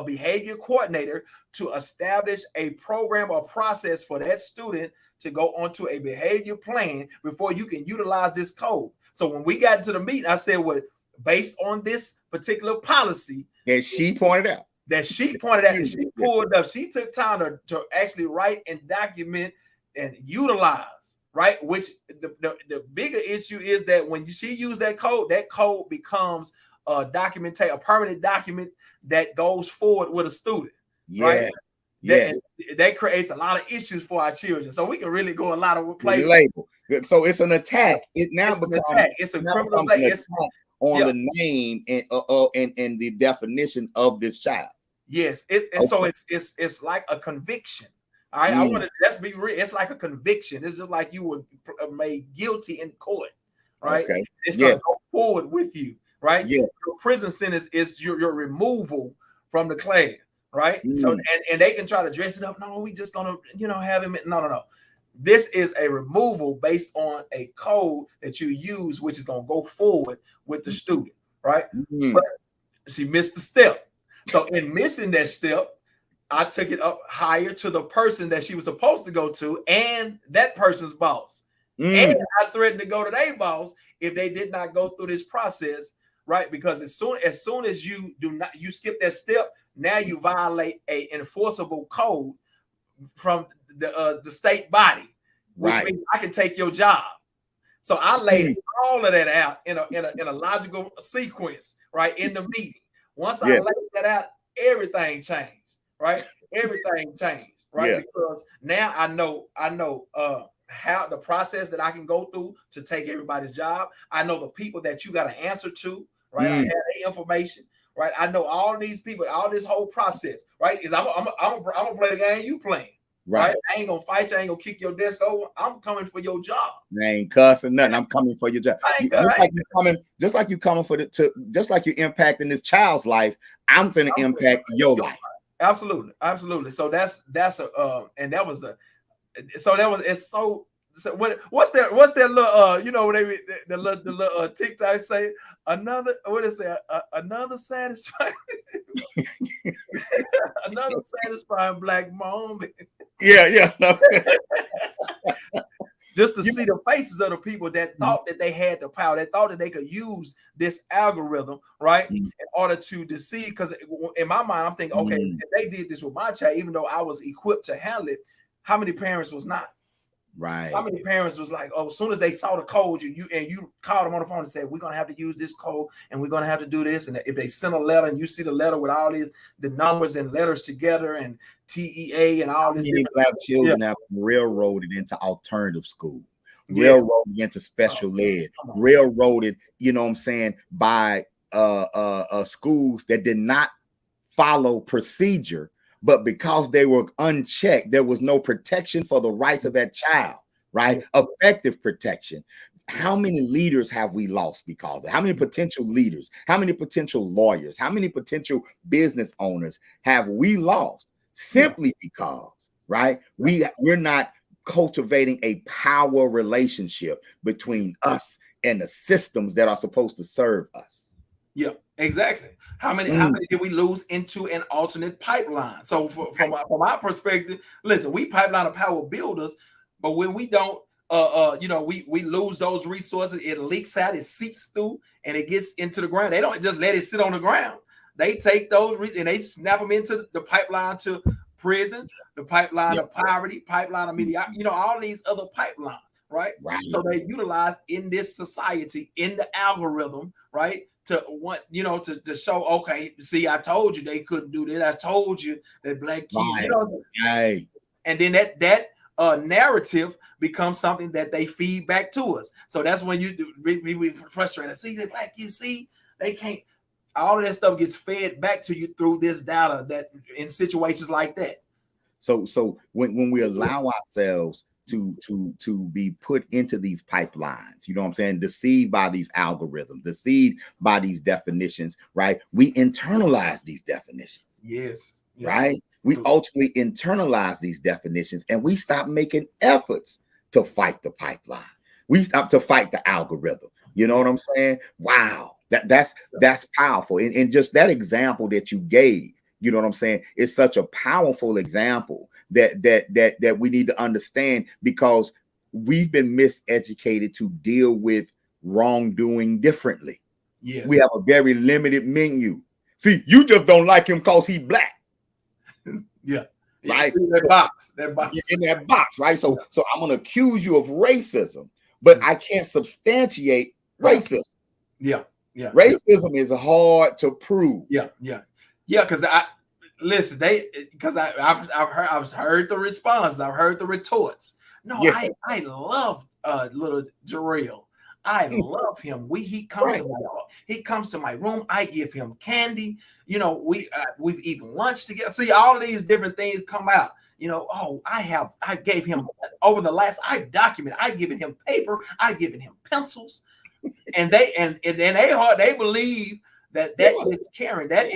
S7: behavior coordinator, to establish a program or process for that student to go onto a behavior plan before you can utilize this code. So when we got into the meeting, I said, well, based on this particular policy
S10: that she pointed out,
S7: she pulled up, she took time to actually write and document and utilize, right? Which the bigger issue is that when she used that code becomes a permanent document that goes forward with a student. Right? That creates a lot of issues for our children. So we can really go a lot of places.
S10: Label. So it's an attack. It now becomes
S7: an attack. It's a criminal attack
S10: on the name and the definition of this child.
S7: Yes, so it's like a conviction. All right, let's be real. It's like a conviction. It's just like you were made guilty in court, right? Okay. It's gonna go forward with you, right? Yeah. Your prison sentence is your removal from the class, right? So and they can try to dress it up. No, we just gonna have him. No. This is a removal based on a code that you use, which is gonna go forward with the student, right? But she missed the step. So in missing that step, I took it up higher to the person that she was supposed to go to and that person's boss. And I threatened to go to their boss if they did not go through this process, right? Because as soon as you skip that step, now you violate an enforceable code from the state body, which means I can take your job. So I laid all of that out in a logical sequence, right, in the meeting. Once I laid that out, everything changed, right? Everything changed, right? Because now I know how the process that I can go through to take everybody's job. I know the people that you got to answer to, right? I have the information, right? I know all these people, all this whole process, right? Is I'm gonna play the game you playing. Right. I ain't gonna fight you. I ain't gonna kick your desk over. I'm coming for your job.
S10: I ain't cussing nothing. I'm coming for your job. Just like you're coming for just like you're impacting this child's life. I'm finna impact your life.
S7: Absolutely. So that's and that was So that was it's so. So what's that little you know what they the little TikTok say another what is it another satisfying another satisfying black moment.
S10: Yeah. No.
S7: Just to see the faces of the people that thought that they had the power, that thought that they could use this algorithm, right, in order to deceive. Because in my mind, I'm thinking, okay, if they did this with my child, even though I was equipped to handle it, how many parents was not?
S10: Right.
S7: How many parents was like, oh, as soon as they saw the code, you called them on the phone and said, we're gonna have to use this code and we're gonna have to do this. And if they send a letter and you see the letter with all the numbers and letters together and TEA and all this,
S10: black children have railroaded into alternative school, railroaded into special ed, railroaded, you know what I'm saying, by schools that did not follow procedure. But because they were unchecked, there was no protection for the rights of that child, right? Effective protection. How many leaders have we lost because of it? How many potential leaders? How many potential lawyers? How many potential business owners have we lost simply because, right? We're not cultivating a power relationship between us and the systems that are supposed to serve us.
S7: Yeah, exactly. How many did we lose into an alternate pipeline? So from my perspective, listen, we pipeline of power builders, but when we don't, we lose those resources. It leaks out, it seeps through, and it gets into the ground. They don't just let it sit on the ground. They take those and they snap them into the pipeline to prison, the pipeline of poverty, pipeline of mediocrity, all these other pipelines, right? So they utilize in this society, in the algorithm, right? To want, to show, okay, see, I told you they couldn't do that. I told you that black kids, and then that narrative becomes something that they feed back to us. So that's when we frustrated. See, the black kids, see, they can't. All of that stuff gets fed back to you through this data that in situations like that.
S10: So when we allow ourselves to be put into these pipelines, you know what I'm saying, deceived by these algorithms, deceived by these definitions, right? We internalize these definitions.
S7: Yes.
S10: Right? We ultimately internalize these definitions and we stop making efforts to fight the pipeline. We stop to fight the algorithm. You know what I'm saying? Wow. That's powerful. And just that example that you gave, you know what I'm saying, is such a powerful example that we need to understand, because we've been miseducated to deal with wrongdoing differently.
S7: Yes.
S10: We have a very limited menu. See, you just don't like him because he's black.
S7: Yeah.
S10: Right.
S7: In that box.
S10: In that box, right? So I'm gonna accuse you of racism, but I can't substantiate racism.
S7: Yeah.
S10: Racism is hard to prove.
S7: Yeah. Because I've heard the response, I've heard the retorts. No, I love little Jarrell. I love him. He comes to my room. I give him candy. We've eaten lunch together. See, all of these different things come out. I gave him over the last. I've given him paper. I've given him pencils, and they believe that is caring. That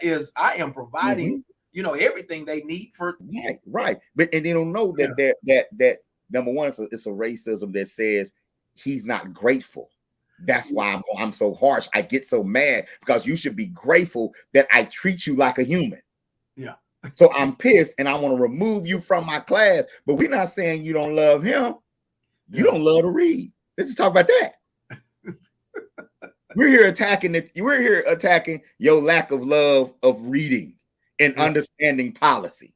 S7: is I am providing. Everything they need for
S10: right. But and they don't know that number one, it's a racism that says he's not grateful. That's why I'm so harsh. I get so mad because you should be grateful that I treat you like a human.
S7: Yeah.
S10: So I'm pissed and I want to remove you from my class. But we're not saying you don't love him. You don't love to read. Let's just talk about that. We're here attacking your lack of love of reading and understanding policy.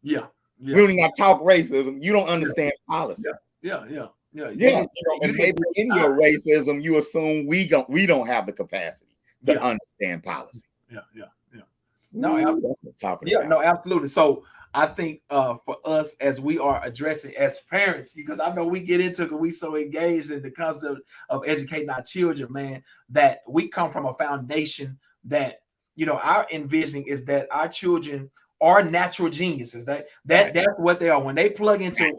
S7: Yeah.
S10: We don't even got to talk racism. You don't understand policy.
S7: Yeah.
S10: And maybe in your racism, you assume we don't have the capacity to understand policy.
S7: Yeah. No, absolutely. So I think for us, as we are addressing as parents, because I know we get into it, we so engaged in the concept of educating our children, man, that we come from a foundation that our envisioning is that our children are natural geniuses. That's what they are when they plug into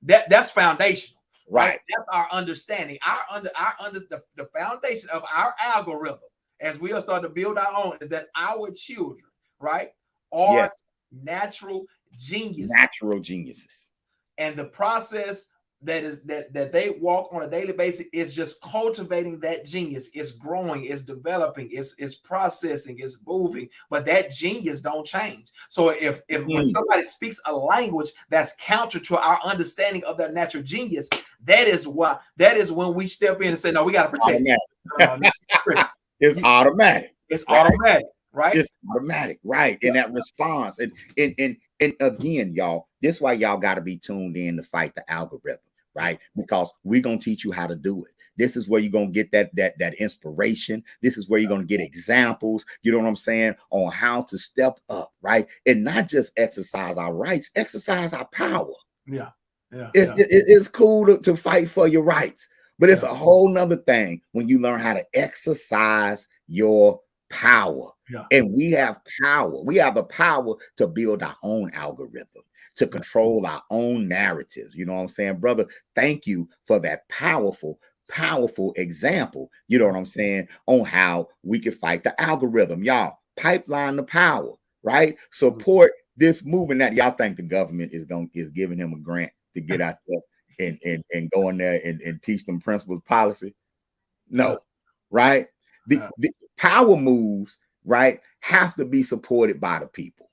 S7: that's foundational, right? That's our understanding. The foundation of our algorithm, as we are starting to build our own, is that our children, right, are natural genius,
S10: natural geniuses,
S7: and the process that they walk on a daily basis is just cultivating that genius. It's growing, it's developing, it's processing, it's moving, but that genius don't change. So if when somebody speaks a language that's counter to our understanding of their natural genius, that is when we step in and say, no, we got to protect it.
S10: It's automatic.
S7: It's automatic, right?
S10: It's automatic, right? In that response. And again, y'all, this is why y'all got to be tuned in to fight the algorithm, right? Because we're gonna teach you how to do it. This is where you're gonna get that inspiration. This is where you're gonna get examples, you know what I'm saying, on how to step up, right? And not just exercise our rights, exercise our power. It's cool to fight for your rights, but it's a whole nother thing when you learn how to exercise your power. And we have power. We have the power to build our own algorithm, to control our own narratives. You know what I'm saying, brother? Thank you for that powerful example, you know what I'm saying, on how we can fight the algorithm. Y'all, pipeline the power, right? Support this movement. That y'all think the government is giving him a grant to get out there and go in there and teach them principles, policy? No, right? The power moves, right, have to be supported by the people.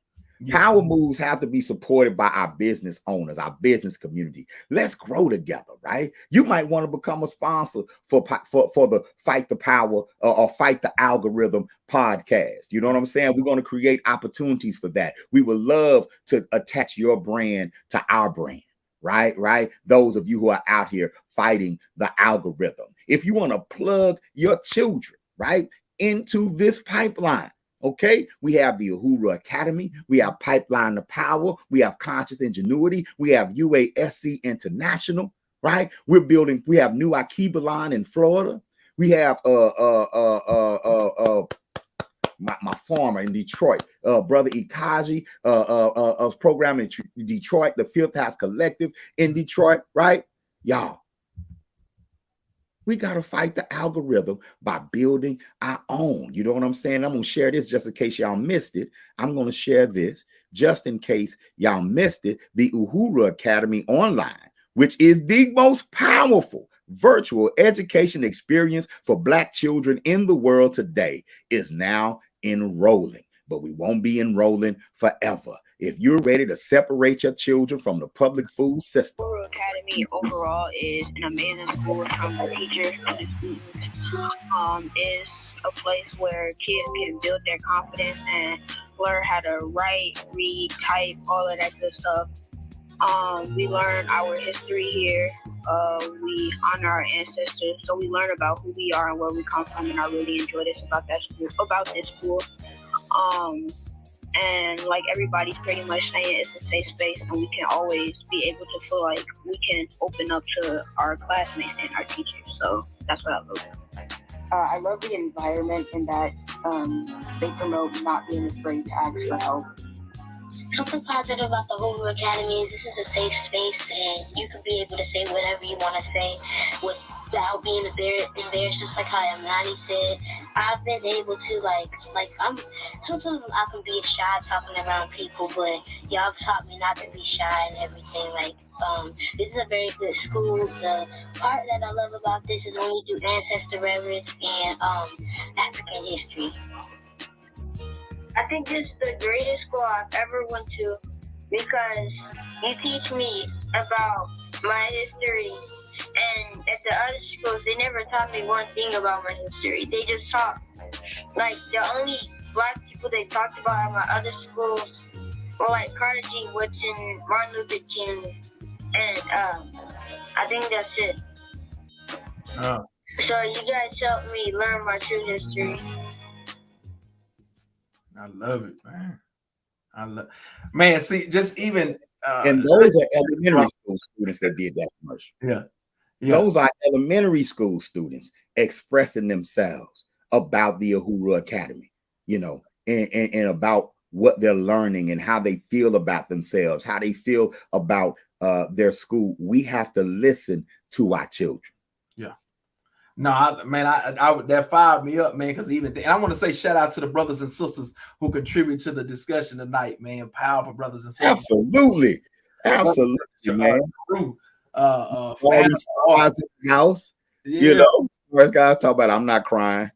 S10: Power moves have to be supported by our business owners, our business community. Let's grow together, right? You might want to become a sponsor for the Fight the Power or Fight the Algorithm podcast. You know what I'm saying? We're going to create opportunities for that. We would love to attach your brand to our brand, right? Those of you who are out here fighting the algorithm. If you want to plug your children, right, into this pipeline, okay, we have the Uhuru Academy, we have Pipeline the Power, we have Conscious Ingenuity, we have UASC International, right? We have New Akibalan in Florida, we have my farmer in Detroit, brother Ikaji, program in Detroit, the Fifth House Collective in Detroit, right? Y'all, we got to fight the algorithm by building our own. You know what I'm saying? I'm going to share this just in case y'all missed it. I'm going to share this just in case y'all missed it. The Uhuru Academy Online, which is the most powerful virtual education experience for Black children in the world today, is now enrolling. But we won't be enrolling forever. If you're ready to separate your children from the public food system.
S9: Uhuru Academy overall is an amazing school from the teachers to the students. Is a place where kids can build their confidence and learn how to write, read, type, all of that good stuff. We learn our history here. We honor our ancestors, so we learn about who we are and where we come from, and I really enjoy this about this school. And like everybody's pretty much saying, it's a safe space, and we can always be able to feel like we can open up to our classmates and our teachers. So that's what I love. I love the environment and that they promote not being afraid to ask for help.
S4: Something positive about the Uhuru Academy is this is a safe space, and you can be able to say whatever you want to say without being embarrassed. Just like how Amani said, I've been able to sometimes I can be shy talking around people, but y'all taught me not to be shy and everything. This is a very good school. The part that I love about this is when we do ancestor reverence and African history. I think this is the greatest school I've ever went to because you teach me about my history, and at the other schools they never taught me one thing about my history. They just taught the only Black people they talked about at my other schools were Carter G. Woodson, Martin Luther King, and I think that's it.
S7: Oh.
S4: So you guys helped me learn my true history.
S7: I love it, man. See, just even
S10: and those are elementary school students that did that commercial.
S7: Yeah.
S10: Those are elementary school students expressing themselves about the Uhuru Academy, and about what they're learning and how they feel about themselves, how they feel about their school. We have to listen to our children.
S7: Yeah. No, man, I would, that fired me up, man. Because and I want to say shout out to the brothers and sisters who contribute to the discussion tonight, man. Powerful brothers and sisters.
S10: Absolutely, man. All these stars in the house, you know. First guys talk about, I'm not crying.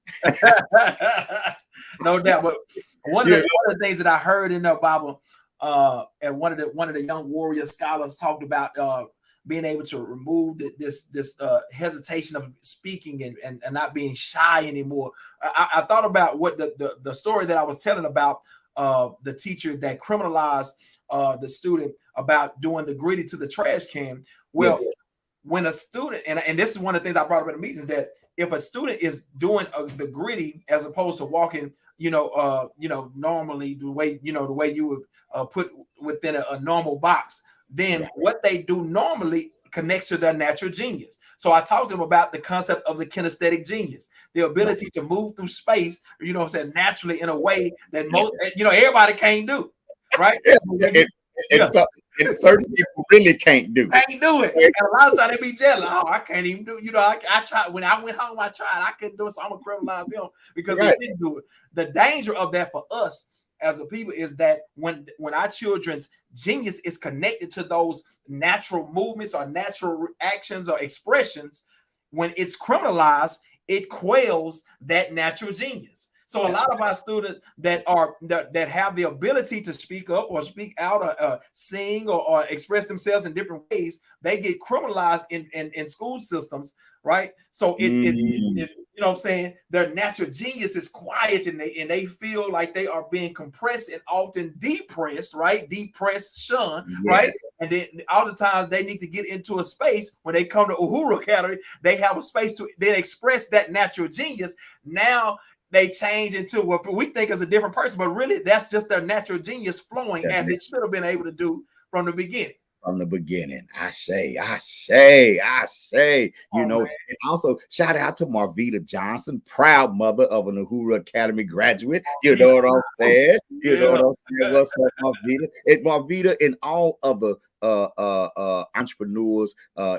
S7: No doubt, but one of the things that I heard in the Bible, and one of the young warrior scholars talked about being able to remove this hesitation of speaking and not being shy anymore. I thought about what the story that I was telling about the teacher that criminalized the student about doing the gritty to the trash can. Well, when a student, and this is one of the things I brought up in the meeting, that if a student is doing the gritty as opposed to walking, normally the way you would put within a normal box, then what they do normally connects to their natural genius. So I talked to them about the concept of the kinesthetic genius, the ability to move through space, naturally in a way that most, everybody can't do, right?
S10: And certain people really can't do it.
S7: Can't do it. And a lot of times they be jealous. Oh, I can't even do it. I tried. When I went home, I tried. I couldn't do it, so I'm going to criminalize him because he didn't do it. The danger of that for us as a people is that when our children's genius is connected to those natural movements or natural actions or expressions, when it's criminalized, it quells that natural genius. So a lot of our students that have the ability to speak up or speak out or sing or express themselves in different ways, they get criminalized in school systems, right? So it you know what I'm saying, their natural genius is quiet and they feel like they are being compressed and often depressed, right? Depression, right? And then all the times they need to get into a space when they come to Uhuru Academy, they have a space to then express that natural genius. Now they change into what we think is a different person, but really that's just their natural genius flowing as it should have been able to do from the beginning.
S10: From the beginning, I say, and also shout out to Marvita Johnson, proud mother of an Uhuru Academy graduate. You know what I'm saying? What's up, Marvita? And Marvita and all other entrepreneurs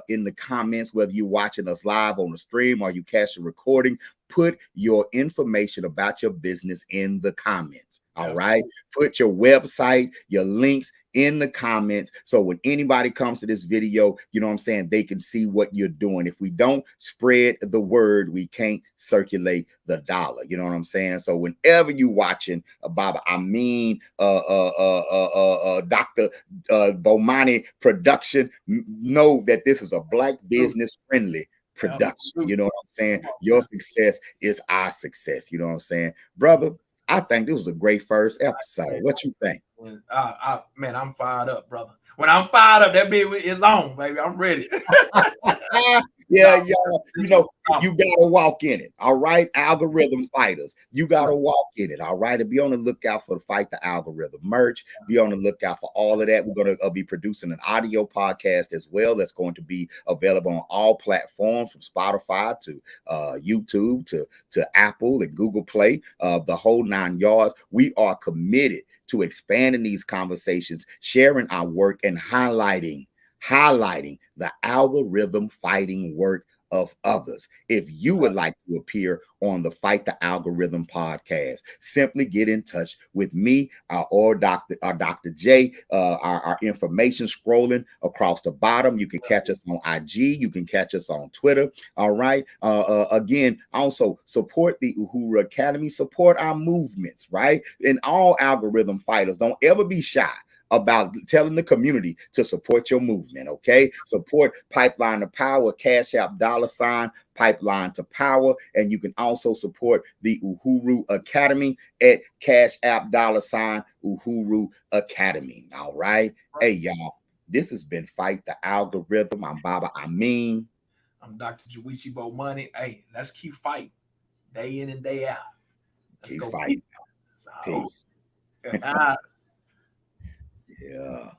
S10: in the comments, whether you're watching us live on the stream or you catch the recording, put your information about your business in the comments. All right. Put your website, your links in the comments. So when anybody comes to this video, you know what I'm saying, they can see what you're doing. If we don't spread the word, we can't circulate the dollar. You know what I'm saying? So whenever you watching Baba Amin, Dr. Bomani production, know that this is a Black business friendly production. You know what I'm saying? Your success is our success. You know what I'm saying? Brother, I think this was a great first episode. What you think?
S7: Man, I'm fired up, brother. When I'm fired up, that baby is on, baby. I'm ready.
S10: Yeah. You know, you gotta walk in it. All right, algorithm fighters. You gotta walk in it. All right, and be on the lookout for the Fight the Algorithm merch. Be on the lookout for all of that. We're gonna be producing an audio podcast as well. That's going to be available on all platforms, from Spotify to YouTube to Apple and Google Play. The whole 9 yards. We are committed to expanding these conversations, sharing our work, and highlighting the algorithm fighting work of others. If you would like to appear on the Fight the Algorithm podcast, simply get in touch with me or Dr. J. Our information scrolling across the bottom. You can catch us on IG. You can catch us on Twitter. All right. Again, also support the Uhuru Academy. Support our movements, right? And all algorithm fighters, don't ever be shy about telling the community to support your movement, okay? Support Pipeline to Power, Cash App $ Pipeline to Power, and you can also support the Uhuru Academy at Cash App $ Uhuru Academy, all right? Hey, y'all, this has been Fight the Algorithm. I'm Baba Amin.
S7: I'm Dr. Junichi Bomani. Hey, let's keep fighting day in and day out. Let's
S10: keep
S7: go
S10: fighting.
S7: Peace.
S10: Yeah.